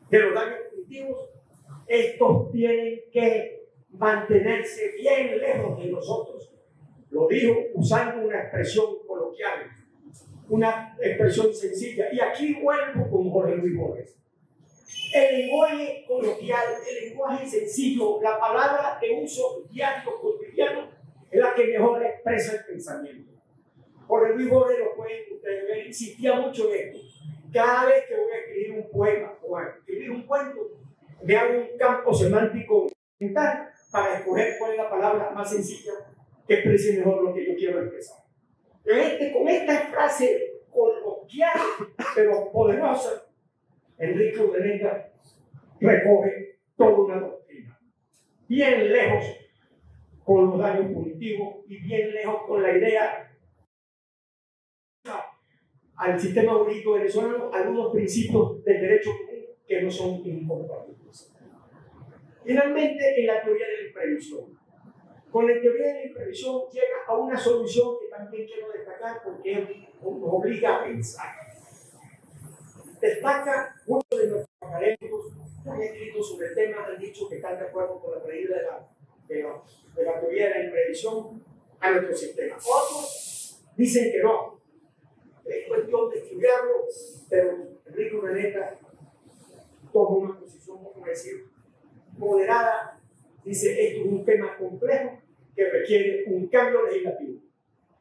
de los daños punitivos, estos tienen que mantenerse bien lejos de nosotros. Lo digo usando una expresión coloquial, una expresión sencilla. Y aquí vuelvo con Jorge Luis Borges. El lenguaje coloquial, el lenguaje sencillo, la palabra de uso diario, cotidiano, es la que mejor expresa el pensamiento. Jorge Luis Borges, lo pueden ustedes ver, insistía mucho en esto. Cada vez que voy a escribir un poema o a escribir un cuento, me hago un campo semántico mental para escoger cuál es la palabra más sencilla que exprese mejor lo que yo quiero expresar. Con esta frase coloquial, pero poderosa, Enrique Urdaneta recoge toda una doctrina. Bien lejos con los daños punitivos y bien lejos con la idea al sistema jurídico venezolano algunos principios del derecho común que no son incompatibles. Finalmente, en la teoría de la imprevisión. Con la teoría de la imprevisión llega a una solución que también quiero destacar porque nos obliga a pensar. Destaca muchos de nuestros académicos que han escrito sobre el tema, han dicho que están de acuerdo con la teoría de la teoría de la imprevisión a nuestro sistema. Otros dicen que no. Es cuestión de estudiarlo, pero Enrique Urdaneta toma una posición, vamos a decir, moderada. Dice, esto es un tema complejo que requiere un cambio legislativo.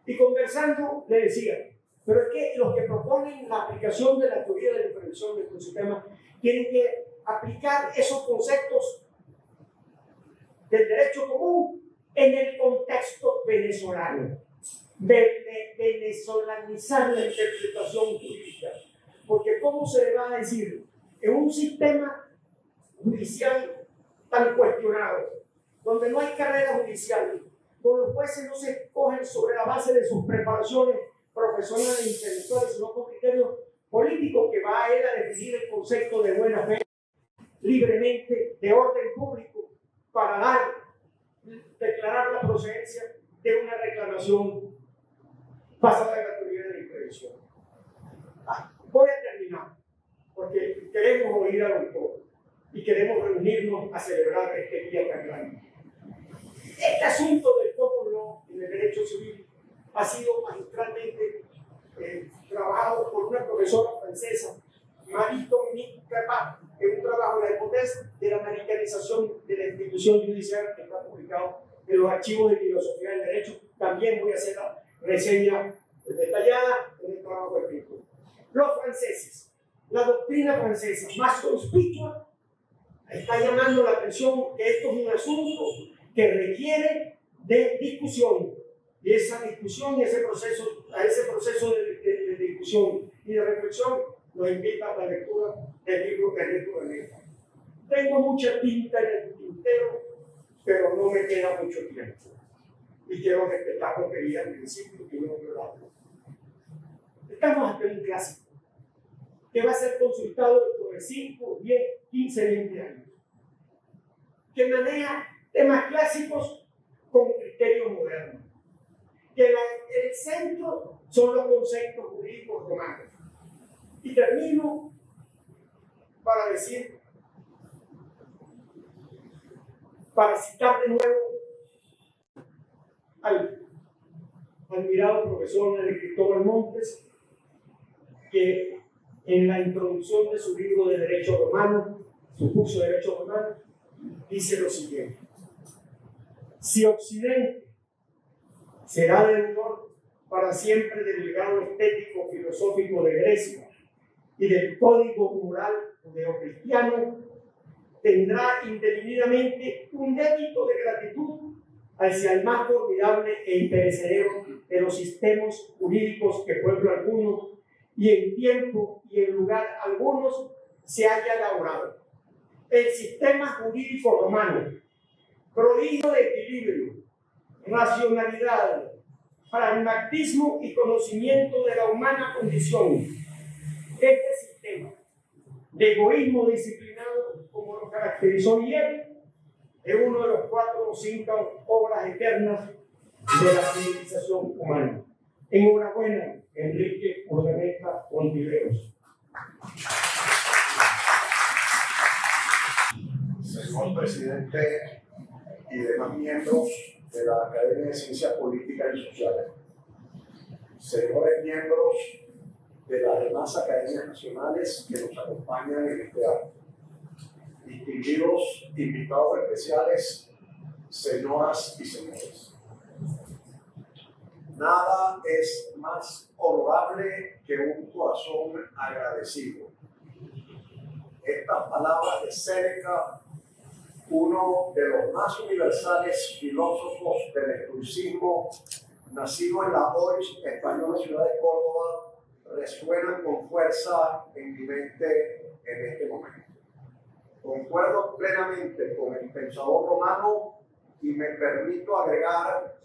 Y conversando, le decía, pero es que los que proponen la aplicación de la teoría de la imprevisión de nuestro sistema tienen que aplicar esos conceptos del derecho común en el contexto venezolano. De venezolanizar la interpretación jurídica. Porque ¿cómo se le va a decir en un sistema judicial tan cuestionado, donde no hay carrera judicial, donde los jueces no se escogen sobre la base de sus preparaciones profesionales e intelectuales, sino con criterios políticos que va a él a definir el concepto de buena fe libremente, de orden público, para declarar la procedencia de una reclamación basada en la teoría de la imprevisión. Voy a terminar, porque queremos oír al autor y queremos reunirnos a celebrar este día tan grande. Este asunto del common law en el derecho civil ha sido magistralmente trabajado por una profesora francesa, Marie-Dominique Capat, en un trabajo de la hipótesis de la americanización de la institución judicial que está publicado en los archivos de filosofía del derecho. También voy a hacer la reseña detallada en el trabajo escrito. Los franceses, la doctrina francesa más conspicua, está llamando la atención que esto es un asunto que requiere de discusión, y esa discusión y ese proceso de discusión y de reflexión nos invita a la lectura del libro Ernesto Ernesto. Tengo mucha tinta en el tintero, pero no me queda mucho tiempo, y quiero respetar lo que dije al principio y no violarlo. Estamos ante un clásico que va a ser consultado dentro de 5, 10, 15, 20 años, que maneja temas clásicos con criterios modernos, que el centro son los conceptos jurídicos romanos. Y termino para decir, para citar de nuevo al admirado profesor Enrique Cristóbal Montes, que en la introducción de su libro de Derecho Romano, su curso de Derecho Romano, dice lo siguiente: si Occidente será deudor para siempre del legado estético filosófico de Grecia y del código moral judeocristiano, tendrá indefinidamente un débito de gratitud hacia el más formidable e imperecedero de los sistemas jurídicos que pueblo alguno y en tiempo y en lugar algunos se haya elaborado. El sistema jurídico romano, prodigio de equilibrio, racionalidad, pragmatismo y conocimiento de la humana condición. Este sistema de egoísmo disciplinado, como lo caracterizó Hegel, es uno de los 4 o 5 obras eternas de la civilización humana. Enhorabuena, Enrique Urdaneta Ontiveros. Señor presidente y demás miembros de la Academia de Ciencias Políticas y Sociales, señores miembros de las demás academias nacionales que nos acompañan en este acto, distinguidos invitados especiales, señoras y señores. Nada es más honorable que un corazón agradecido. Estas palabras de Séneca, uno de los más universales filósofos del estoicismo, nacido en la hoy española ciudad de Córdoba, resuenan con fuerza en mi mente en este momento. Concuerdo plenamente con el pensador romano y me permito agregar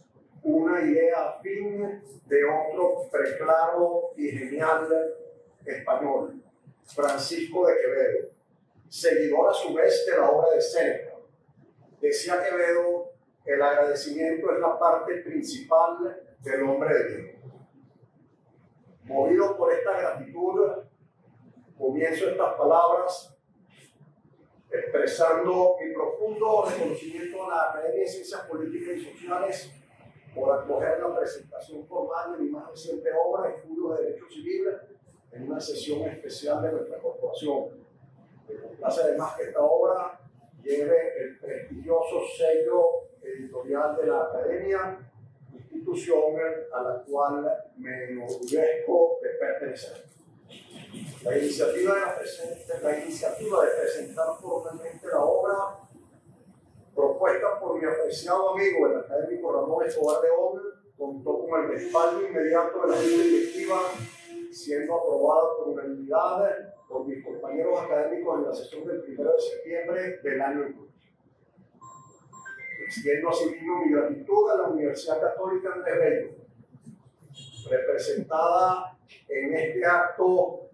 una idea afín de otro preclaro y genial español, Francisco de Quevedo, seguidor a su vez de la obra de Séneca. Decía Quevedo, el agradecimiento es la parte principal del hombre de bien. Movido por esta gratitud, comienzo estas palabras expresando mi profundo reconocimiento a la Academia de Ciencias Políticas y Sociales por acoger la presentación formal de mi más reciente obra, Estudios de Derecho Civil, en una sesión especial de nuestra corporación. Me complace además que esta obra lleve el prestigioso sello editorial de la Academia, institución a la cual me enorgullezco de pertenecer. La iniciativa de presentar formalmente la obra, propuesta por mi apreciado amigo, el académico Ramón Escobar de Obre, contó con el respaldo inmediato de la Junta Directiva, siendo aprobada por unanimidad por mis compañeros académicos en la sesión del 1 de septiembre del año en curso. Extiendo asimismo mi gratitud a la Universidad Católica Andrés Bello, representada en este acto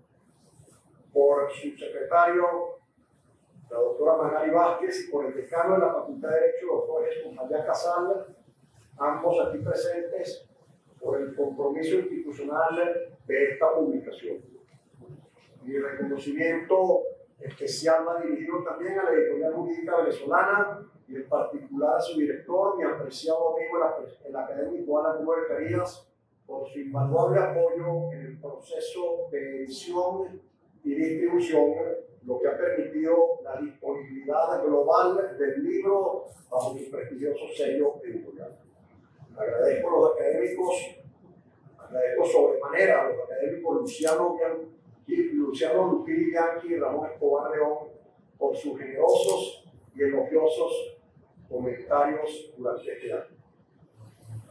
por su secretario, la doctora Magali Vázquez, y por el decano de la Facultad de Derecho, doctor Jesús María Casal, ambos aquí presentes, por el compromiso institucional de esta publicación. Mi reconocimiento especial va dirigido también a la editorial jurídica venezolana y en particular a su director, mi apreciado amigo el académico Alan Weber Carías, por su invaluable apoyo en el proceso de edición y distribución, lo que ha permitido la disponibilidad global del libro bajo mi prestigioso sello editorial. Agradezco a los académicos, agradezco sobremanera a los académicos Luciano Lupiri Bianchi y Ramón Escobar León por sus generosos y elogiosos comentarios durante este año.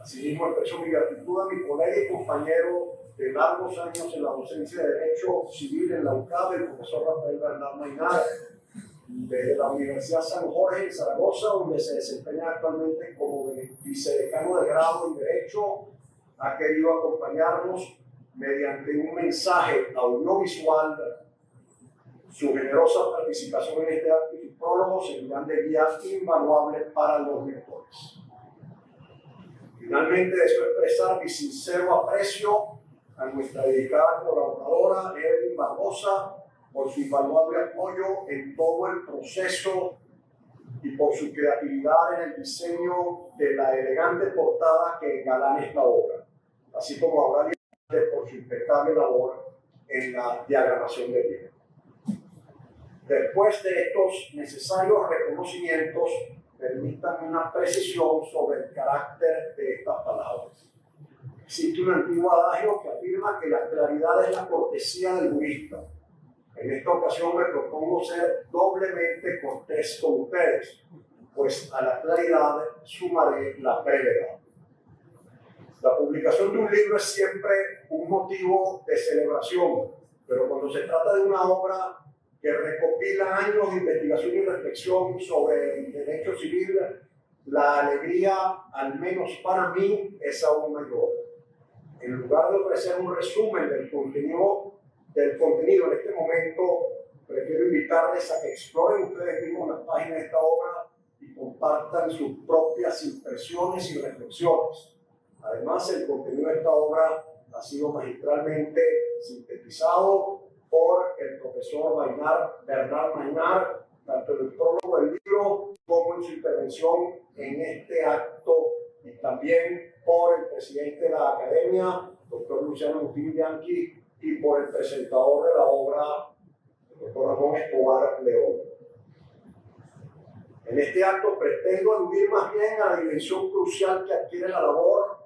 Asimismo, expreso mi gratitud a mi colega y compañero de largos años en la docencia de Derecho Civil en la UCAB, el profesor Rafael Bernat Mainar, desde la Universidad San Jorge en Zaragoza, donde se desempeña actualmente como vicedecano de grado en Derecho, ha querido acompañarnos mediante un mensaje audiovisual. Su generosa participación en este acto y sus prólogos servirán de guía invaluable para los lectores. Finalmente, deseo expresar mi sincero aprecio a nuestra dedicada colaboradora Evelyn Barbosa por su invaluable apoyo en todo el proceso y por su creatividad en el diseño de la elegante portada que engalana esta obra, así como a Aurelio por su impecable labor en la diagramación del libro. Después de estos necesarios reconocimientos, permítanme una precisión sobre el carácter de estas palabras. Existe un antiguo adagio que afirma que la claridad es la cortesía del jurista. En esta ocasión me propongo ser doblemente cortés con ustedes, pues a la claridad sumaré la brevedad. La publicación de un libro es siempre un motivo de celebración, pero cuando se trata de una obra que recopila años de investigación y reflexión sobre el derecho civil, la alegría, al menos para mí, es aún mayor. En lugar de ofrecer un resumen del contenido en este momento, prefiero invitarles a que exploren ustedes mismos las páginas de esta obra y compartan sus propias impresiones y reflexiones. Además, el contenido de esta obra ha sido magistralmente sintetizado por el profesor Bernat Mainar, tanto en el prólogo del libro como en su intervención en este acto, y también por el presidente de la Academia, doctor Luciano Lupiri Bianchi, y por el presentador de la obra, el doctor Ramón Escobar León. En este acto pretendo aludir más bien a la dimensión crucial que adquiere la labor.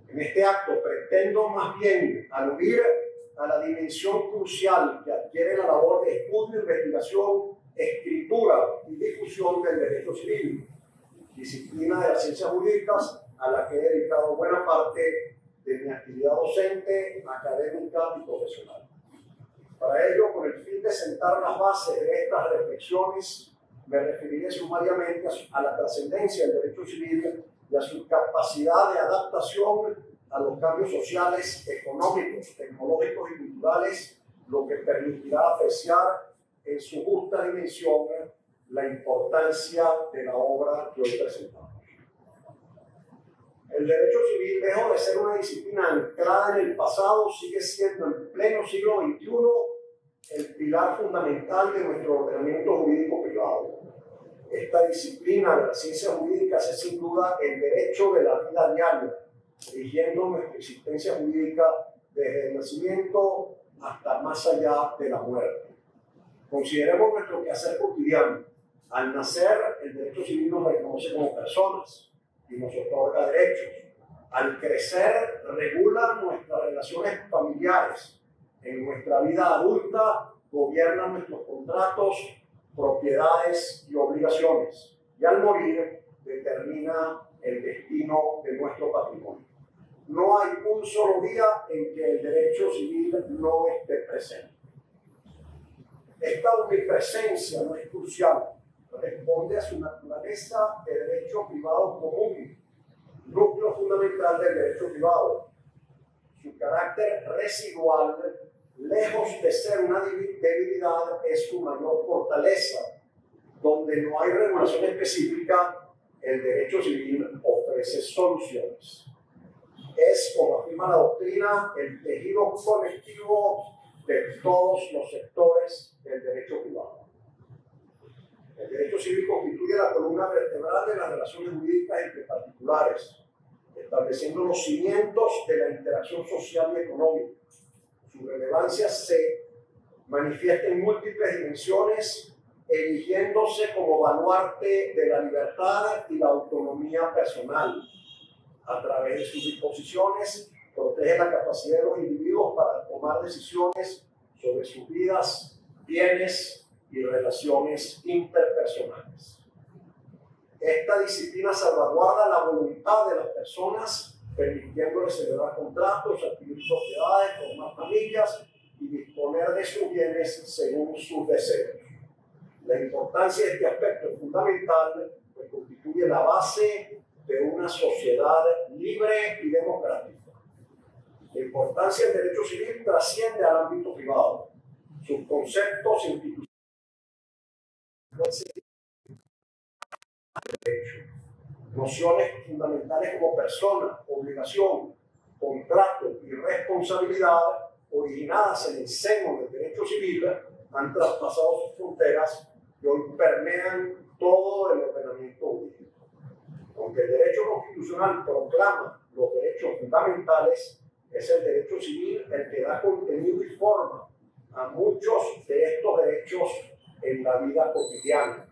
En este acto pretendo más bien aludir a la dimensión crucial que adquiere la labor de estudio, investigación, escritura y difusión del derecho civil, disciplina de las ciencias jurídicas a la que he dedicado buena parte de mi actividad docente, académica y profesional. Para ello, con el fin de sentar las bases de estas reflexiones, me referiré sumariamente a la trascendencia del derecho civil y a su capacidad de adaptación a los cambios sociales, económicos, tecnológicos y culturales, lo que permitirá apreciar en su justa dimensión la importancia de la obra que hoy presentamos. El derecho civil, lejos de ser una disciplina anclada en el pasado, sigue siendo en pleno siglo XXI el pilar fundamental de nuestro ordenamiento jurídico privado. Esta disciplina de las ciencias jurídicas es sin duda el derecho de la vida diaria, rigiendo nuestra existencia jurídica desde el nacimiento hasta más allá de la muerte. Consideremos nuestro quehacer cotidiano. Al nacer, el derecho civil nos reconoce como personas y nos otorga derechos. Al crecer, regula nuestras relaciones familiares. En nuestra vida adulta, gobierna nuestros contratos, propiedades y obligaciones. Y al morir, determina el destino de nuestro patrimonio. No hay un solo día en que el derecho civil no esté presente. Esta omnipresencia no es crucial, responde a su naturaleza de derecho privado común, núcleo fundamental del derecho privado. Su carácter residual, lejos de ser una debilidad, es su mayor fortaleza. Donde no hay regulación específica, el derecho civil ofrece soluciones. Es, como afirma la doctrina, el tejido colectivo de todos los sectores del derecho privado. El derecho civil constituye la columna vertebral de las relaciones jurídicas entre particulares, estableciendo los cimientos de la interacción social y económica. Su relevancia se manifiesta en múltiples dimensiones, erigiéndose como baluarte de la libertad y la autonomía personal. A través de sus disposiciones, protege la capacidad de los individuos para tomar decisiones sobre sus vidas, bienes y relaciones interpersonales. Esta disciplina salvaguarda la voluntad de las personas, permitiéndoles celebrar contratos, adquirir propiedades, formar familias y disponer de sus bienes según sus deseos. La importancia de este aspecto es fundamental, pues constituye la base de una sociedad libre y democrática. La importancia del derecho civil trasciende al ámbito privado. Sus conceptos institucionales nociones fundamentales como persona, obligación, contrato y responsabilidad, originadas en el seno del derecho civil, han traspasado sus fronteras y hoy permean todo el ordenamiento jurídico. Aunque el derecho constitucional proclama los derechos fundamentales, es el derecho civil el que da contenido y forma a muchos de estos derechos en la vida cotidiana.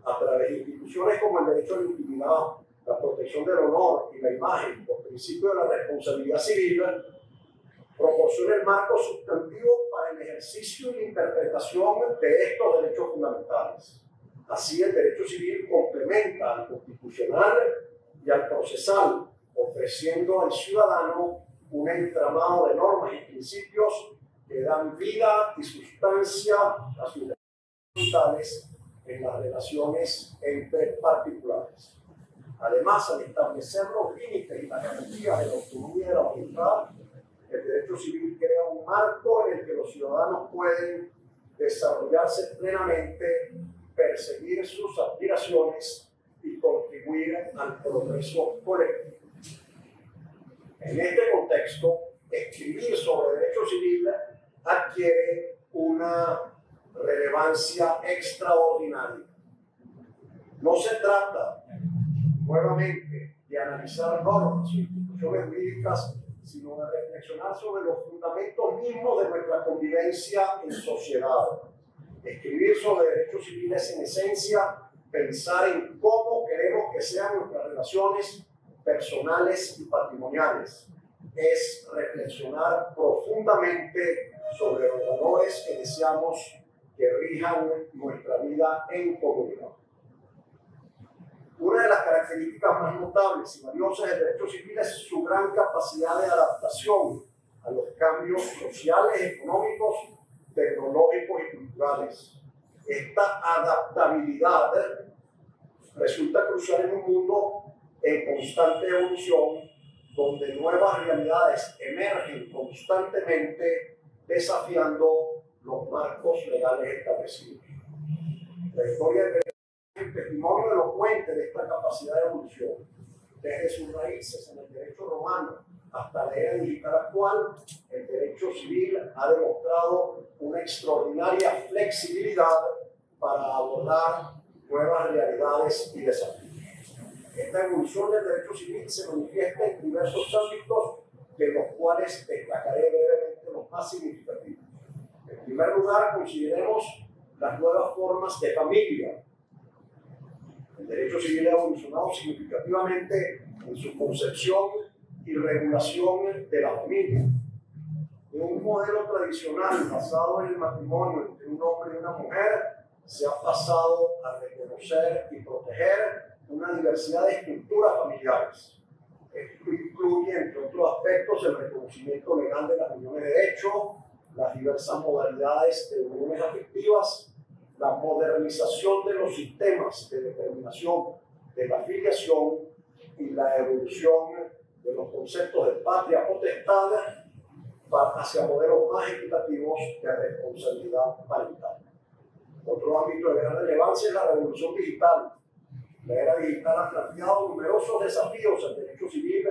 A través de instituciones como el derecho a la intimidad, la protección del honor y la imagen, los principios de la responsabilidad civil, proporciona el marco sustantivo para el ejercicio y la interpretación de estos derechos fundamentales. Así, el derecho civil complementa al constitucional y al procesal, ofreciendo al ciudadano un entramado de normas y principios que dan vida y sustancia a sus derechos fundamentales en las relaciones entre particulares. Además, al establecer los límites y las garantías de la autonomía de la voluntad, el derecho civil crea un marco en el que los ciudadanos pueden desarrollarse plenamente, perseguir sus aspiraciones y contribuir al progreso colectivo. En este contexto, escribir sobre derecho civil adquiere una relevancia extraordinaria. No se trata, nuevamente, de analizar normas o instituciones jurídicas, sino de reflexionar sobre los fundamentos mismos de nuestra convivencia en sociedad. Escribir sobre derechos civiles en esencia, pensar en cómo queremos que sean nuestras relaciones personales y patrimoniales. Es reflexionar profundamente sobre los valores que deseamos que rijan nuestra vida en comunidad. Una de las características más notables y valiosas del derecho civil es su gran capacidad de adaptación a los cambios sociales, económicos, tecnológicos y culturales. Esta adaptabilidad resulta crucial en un mundo en constante evolución, donde nuevas realidades emergen constantemente, desafiando los marcos legales establecidos. La historia del derecho es un testimonio elocuente de esta capacidad de evolución. Desde sus raíces en el derecho romano hasta la era digital actual, el derecho civil ha demostrado una extraordinaria flexibilidad para abordar nuevas realidades y desafíos. Esta evolución del derecho civil se manifiesta en diversos ámbitos, de los cuales destacaré brevemente los más significativos. En primer lugar, consideremos las nuevas formas de familia. El derecho civil ha evolucionado significativamente en su concepción y regulación de la familia. De un modelo tradicional basado en el matrimonio entre un hombre y una mujer, se ha pasado a reconocer y proteger una diversidad de estructuras familiares. Esto incluye, entre otros aspectos, el reconocimiento legal de las uniones de hecho, las diversas modalidades de uniones afectivas, la modernización de los sistemas de determinación de la filiación y la evolución de los conceptos de patria potestad hacia modelos más equitativos de responsabilidad parental. Otro ámbito de gran relevancia es la revolución digital. La era digital ha planteado numerosos desafíos al derecho civil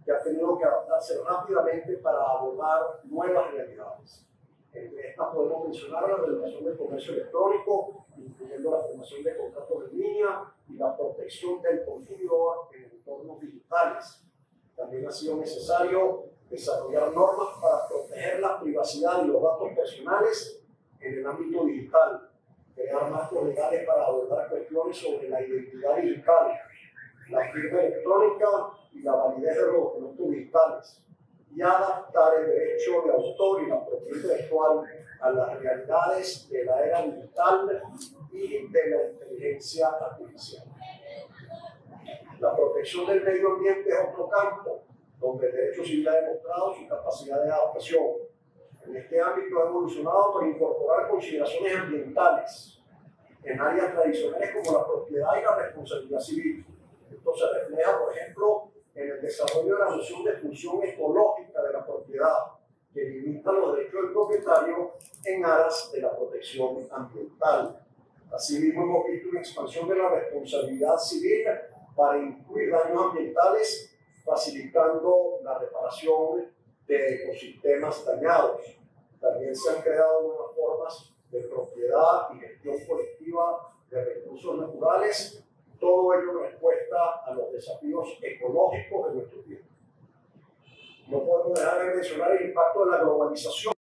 que ha tenido que adaptarse rápidamente para abordar nuevas realidades. Entre estas podemos mencionar la regulación del comercio electrónico, incluyendo la formación de contratos en línea y la protección del consumidor en entornos digitales. También ha sido necesario desarrollar normas para proteger la privacidad y los datos personales en el ámbito digital, crear marcos legales para abordar cuestiones sobre la identidad digital, la firma electrónica y la validez de los documentos digitales, y adaptar el derecho de autor y la propiedad intelectual a las realidades de la era digital y de la inteligencia artificial. La protección del medio ambiente es otro campo donde el derecho civil ha demostrado su capacidad de adaptación. En este ámbito ha evolucionado por incorporar consideraciones ambientales en áreas tradicionales como la propiedad y la responsabilidad civil. Esto se refleja, por ejemplo, en el desarrollo de la noción de función ecológica de la propiedad, que limita los derechos del propietario en aras de la protección ambiental. Asimismo, hemos visto una expansión de la responsabilidad civil para incluir daños ambientales, facilitando la reparación de ecosistemas dañados. También se han creado nuevas formas de propiedad y gestión colectiva de recursos naturales, todo ello en respuesta a los desafíos ecológicos de nuestro tiempo. No podemos dejar de mencionar el impacto de la globalización.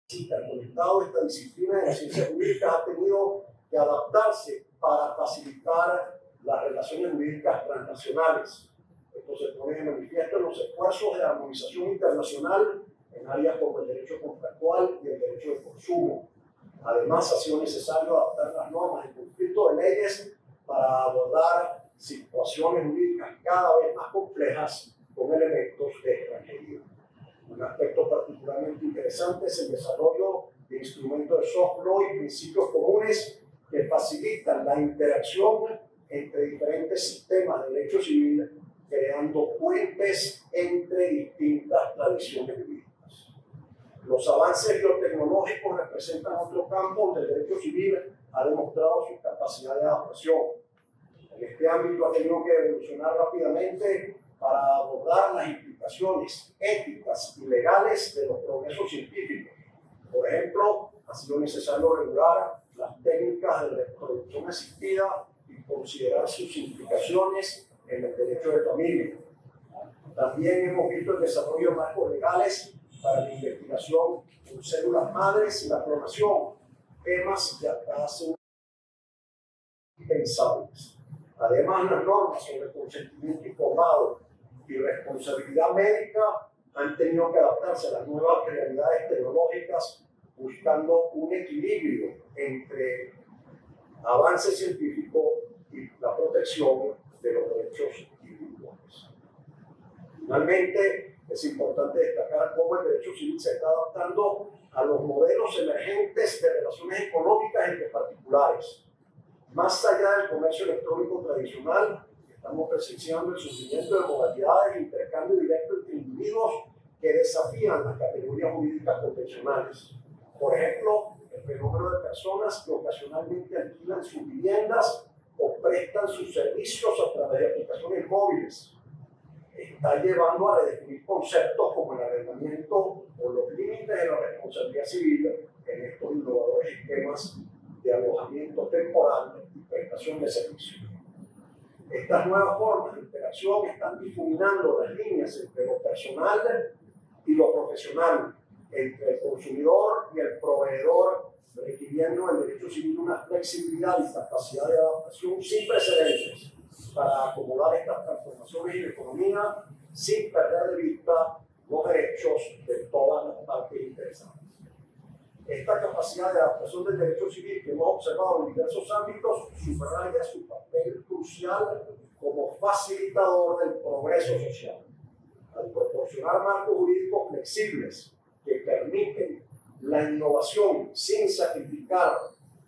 Interconectado, esta disciplina de las ciencias jurídicas ha tenido que adaptarse para facilitar las relaciones jurídicas transnacionales. Esto se pone de manifiesto en los esfuerzos de armonización internacional en áreas como el derecho contractual y el derecho de consumo. Además, ha sido necesario adaptar las normas de conflicto de leyes para abordar situaciones jurídicas cada vez más complejas con elementos de extranjería. Un aspecto particularmente interesante es el desarrollo de instrumentos de soft law y principios comunes que facilitan la interacción entre diferentes sistemas de derecho civil, creando puentes entre distintas tradiciones jurídicas. Los avances biotecnológicos representan otro campo donde el derecho civil ha demostrado su capacidad de adaptación. En este ámbito ha tenido que evolucionar rápidamente para abordar las implicaciones éticas y legales de los progresos científicos. Por ejemplo, ha sido necesario regular las técnicas de reproducción asistida y considerar sus implicaciones en el derecho de familia. También hemos visto el desarrollo de marcos legales para la investigación con células madres y la clonación, temas que hasta hace impensables. Además, las normas sobre consentimiento informado y responsabilidad médica han tenido que adaptarse a las nuevas realidades tecnológicas, buscando un equilibrio entre avance científico y la protección de los derechos individuales. Finalmente, es importante destacar cómo el derecho civil se está adaptando a los modelos emergentes de relaciones económicas entre particulares. Más allá del comercio electrónico tradicional, estamos presenciando el surgimiento de modalidades de intercambio directo entre individuos que desafían las categorías jurídicas convencionales. Por ejemplo, el fenómeno de personas que ocasionalmente alquilan sus viviendas o prestan sus servicios a través de aplicaciones móviles. Está llevando a redefinir conceptos como el arrendamiento o los límites de la responsabilidad civil en estos innovadores esquemas de alojamiento temporal y prestación de servicios. Estas nuevas formas de interacción están difuminando las líneas entre lo personal y lo profesional, entre el consumidor y el proveedor, requiriendo el derecho civil una flexibilidad y capacidad de adaptación sin precedentes para acomodar estas transformaciones en la economía sin perder de vista los derechos de todas las partes interesadas. Esta capacidad de adaptación del derecho civil que hemos observado en diversos ámbitos subraya su papel crucial como facilitador del progreso social. Al proporcionar marcos jurídicos flexibles que permiten la innovación sin sacrificar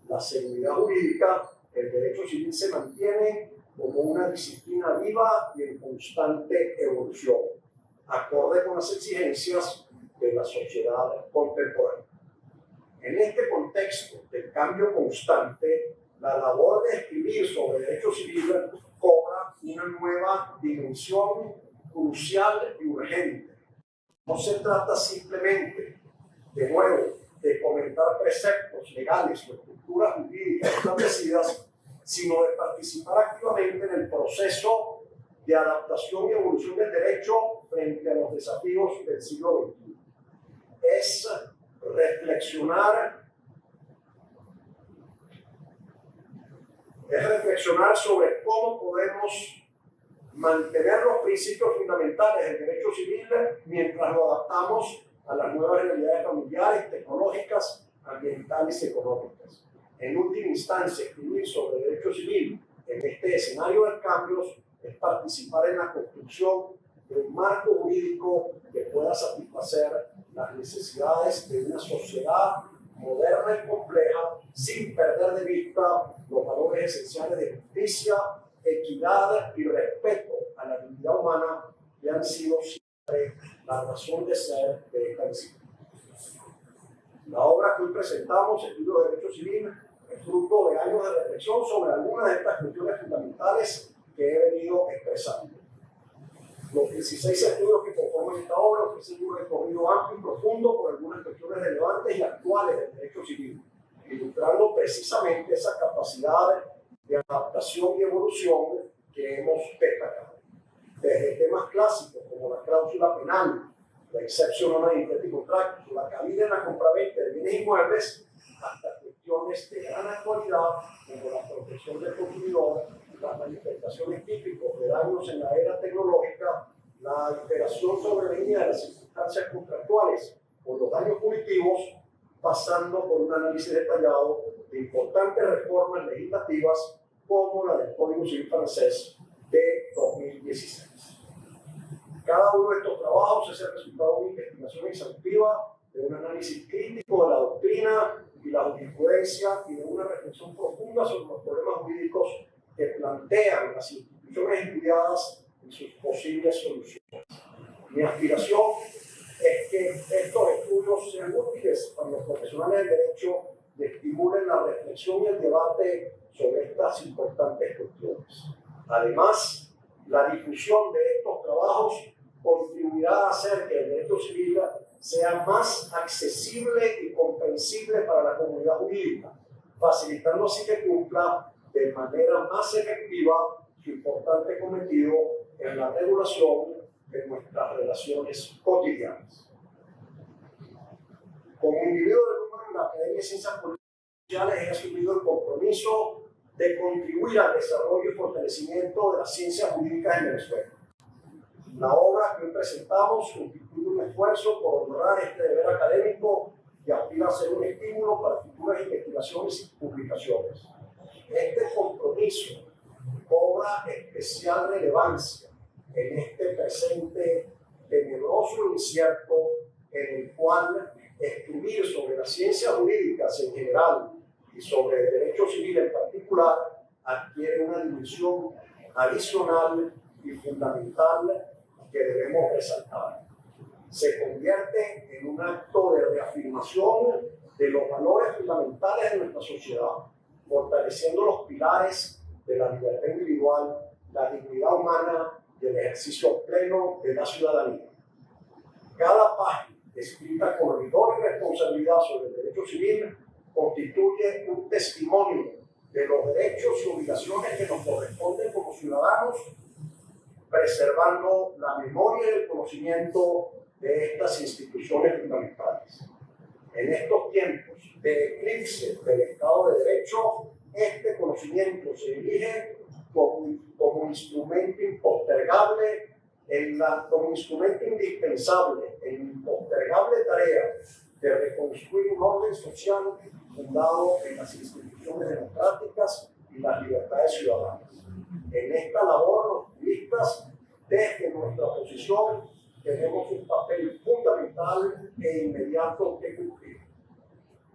la seguridad jurídica, el derecho civil se mantiene como una disciplina viva y en constante evolución. acorde con las exigencias de la sociedad contemporánea. En este contexto del cambio constante, la labor de escribir sobre derecho civil cobra una nueva dimensión crucial y urgente. No se trata simplemente, de nuevo, de comentar preceptos legales o estructuras jurídicas establecidas, sino de participar activamente en el proceso de adaptación y evolución del derecho frente a los desafíos del siglo XXI. Es reflexionar sobre cómo podemos mantener los principios fundamentales del derecho civil mientras lo adaptamos a las nuevas realidades familiares, tecnológicas, ambientales y económicas. En última instancia, escribir sobre derecho civil en este escenario de cambios es participar en la construcción de un marco jurídico que pueda satisfacer las necesidades de una sociedad moderna y compleja, sin perder de vista los valores esenciales de justicia, equidad y respeto a la dignidad humana que han sido siempre la razón de ser de esta disciplina. La obra que hoy presentamos, el libro de Derecho Civil, es fruto de años de reflexión sobre algunas de estas cuestiones fundamentales que he venido expresando. Los 16 estudios que conforman esta obra ofrecen un recorrido amplio y profundo por algunas cuestiones relevantes y actuales del derecho civil, ilustrando precisamente esa capacidad de adaptación y evolución que hemos destacado. Desde temas clásicos como la cláusula penal, la exception on identity contract, la cabida en la compraventa de bienes inmuebles, hasta cuestiones de gran actualidad como la protección del consumidor, las manifestaciones típicas de daños en la era tecnológica, la iteración sobrevenida de las circunstancias contractuales o los daños punitivos, pasando por un análisis detallado de importantes reformas legislativas como la del Código Civil francés de 2016. Cada uno de estos trabajos es el resultado de una investigación exhaustiva, de un análisis crítico de la doctrina y la jurisprudencia y de una reflexión profunda sobre los problemas jurídicos que plantean las instituciones estudiadas y sus posibles soluciones. Mi aspiración es que estos estudios sean útiles para los profesionales del derecho y estimulen la reflexión y el debate sobre estas importantes cuestiones. Además, la difusión de estos trabajos contribuirá a hacer que el derecho civil sea más accesible y comprensible para la comunidad jurídica, facilitando así que cumpla de manera más efectiva su importante cometido en la regulación de nuestras relaciones cotidianas. Como individuo del número en la Academia de Ciencias Políticas y Sociales, he asumido el compromiso de contribuir al desarrollo y fortalecimiento de las ciencias jurídicas en Venezuela. La obra que hoy presentamos constituye un esfuerzo por honrar este deber académico y aspira a ser un estímulo para futuras investigaciones y publicaciones. Este compromiso cobra especial relevancia en este presente tenebroso e incierto en el cual escribir sobre las ciencias jurídicas en general y sobre el derecho civil en particular adquiere una dimensión adicional y fundamental que debemos resaltar. Se convierte en un acto de reafirmación de los valores fundamentales de nuestra sociedad, fortaleciendo los pilares de la libertad individual, la dignidad humana y el ejercicio pleno de la ciudadanía. Cada página escrita con rigor y responsabilidad sobre el derecho civil constituye un testimonio de los derechos y obligaciones que nos corresponden como ciudadanos, preservando la memoria y el conocimiento de estas instituciones fundamentales. En estos tiempos de eclipse del Estado de Derecho, este conocimiento se erige como instrumento impostergable, como instrumento indispensable en la impostergable tarea de reconstruir un orden social fundado en las instituciones democráticas y las libertades ciudadanas. En esta labor, los juristas, desde nuestra posición, tenemos un papel fundamental e inmediato que cumplir.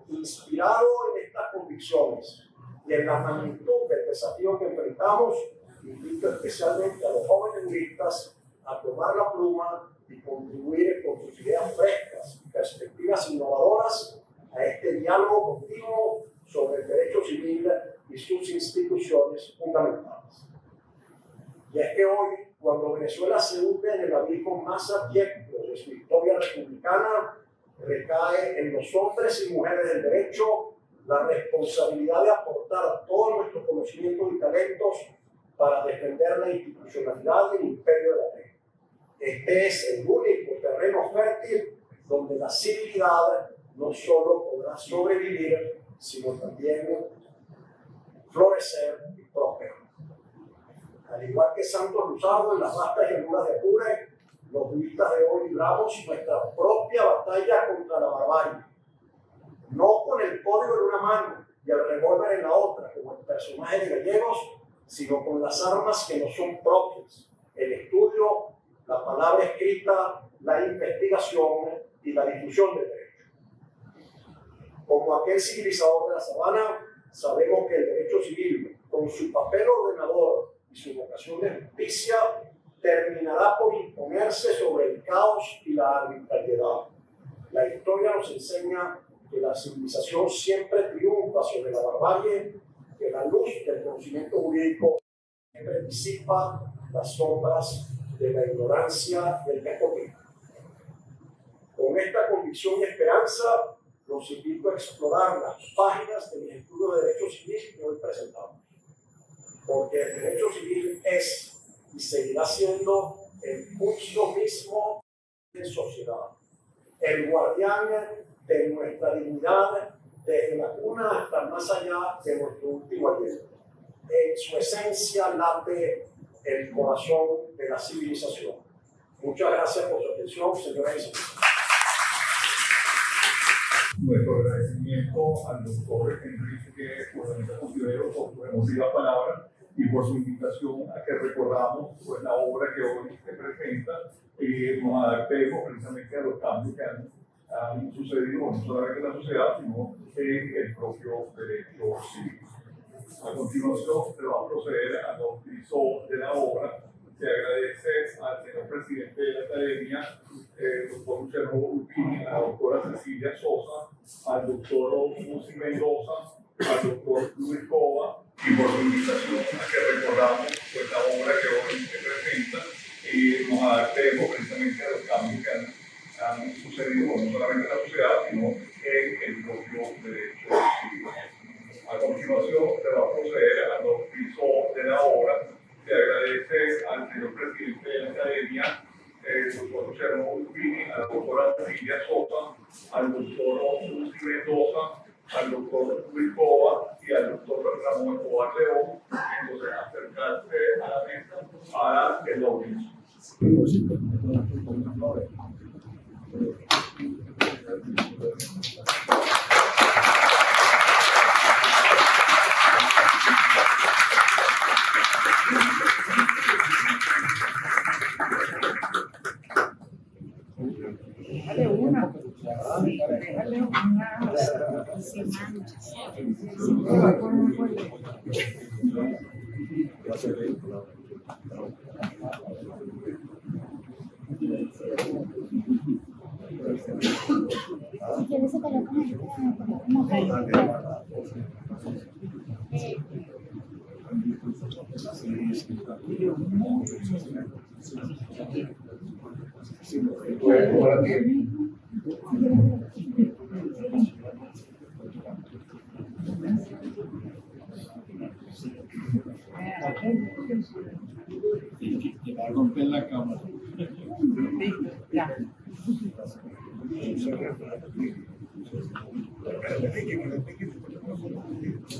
Inspirado en estas convicciones y en la magnitud del desafío que enfrentamos, invito especialmente a los jóvenes juristas a tomar la pluma y contribuir con sus ideas frescas y perspectivas innovadoras a este diálogo continuo sobre el derecho civil y sus instituciones fundamentales. Y es que hoy, cuando Venezuela se hunde en el abismo más abyecto de su historia republicana, recae en los hombres y mujeres del derecho la responsabilidad de aportar todos nuestros conocimientos y talentos para defender la institucionalidad y el imperio de la ley. Este es el único terreno fértil donde la civilidad no solo podrá sobrevivir, sino también florecer y prosperar. Al igual que Santos Luzardo en las vastas llanuras de Apure, los juristas de hoy libramos nuestra propia batalla contra la barbarie. No con el código en una mano y el revólver en la otra, como el personaje de Gallegos, sino con las armas que nos son propias: el estudio, la palabra escrita, la investigación y la difusión del derecho. Como aquel civilizador de la sabana, sabemos que el derecho civil, con su papel ordenador y su vocación de justicia, terminará por imponerse sobre el caos y la arbitrariedad. La historia nos enseña que la civilización siempre triunfa sobre la barbarie, que la luz del conocimiento jurídico siempre disipa las sombras de la ignorancia y el despotismo. Con esta convicción y esperanza, los invito a explorar las páginas de mi estudio de Derecho Civil que hoy presentamos. Porque el derecho civil es y seguirá siendo el pulso mismo de sociedad, el guardián de nuestra dignidad desde la cuna hasta más allá de nuestro último aliento. En su esencia late el corazón de la civilización. Muchas gracias por su atención, señoras y señores. Nuestro agradecimiento al doctor Enrique Urdaneta Considero por su emotiva palabra y por su invitación a que recordamos pues, la obra que hoy se presenta y nos adaptemos precisamente a los cambios que han sucedido no solamente en la sociedad, sino en el propio derecho civil. A continuación se va a proceder al bautizo de la obra. Se agradece al señor presidente de la Academia, doctor Luciano Urpini, a la doctora Cecilia Sosa, al doctor Musi Mendoza, al doctor Luis Cova, y por su invitación a que recordamos pues, la obra que hoy se presenta y nos adaptemos precisamente a los cambios que han sucedido no solamente en la sociedad, sino en el propio derecho civil. A continuación se va a proceder al bautizo de la obra. Se agradece al señor presidente de la Academia, doctor Luciano Urpini, a la doctora Cecilia Sosa, al doctor Musi Mendoza, al doctor Luis Cova y al doctor Ramón Escobar León, entonces acercarse a la mesa para el bautizo. Déjale una. Déjale una. Se mancha. Se va a poner fuerte. Si quieres se coloca como Romper la cámara. Ya.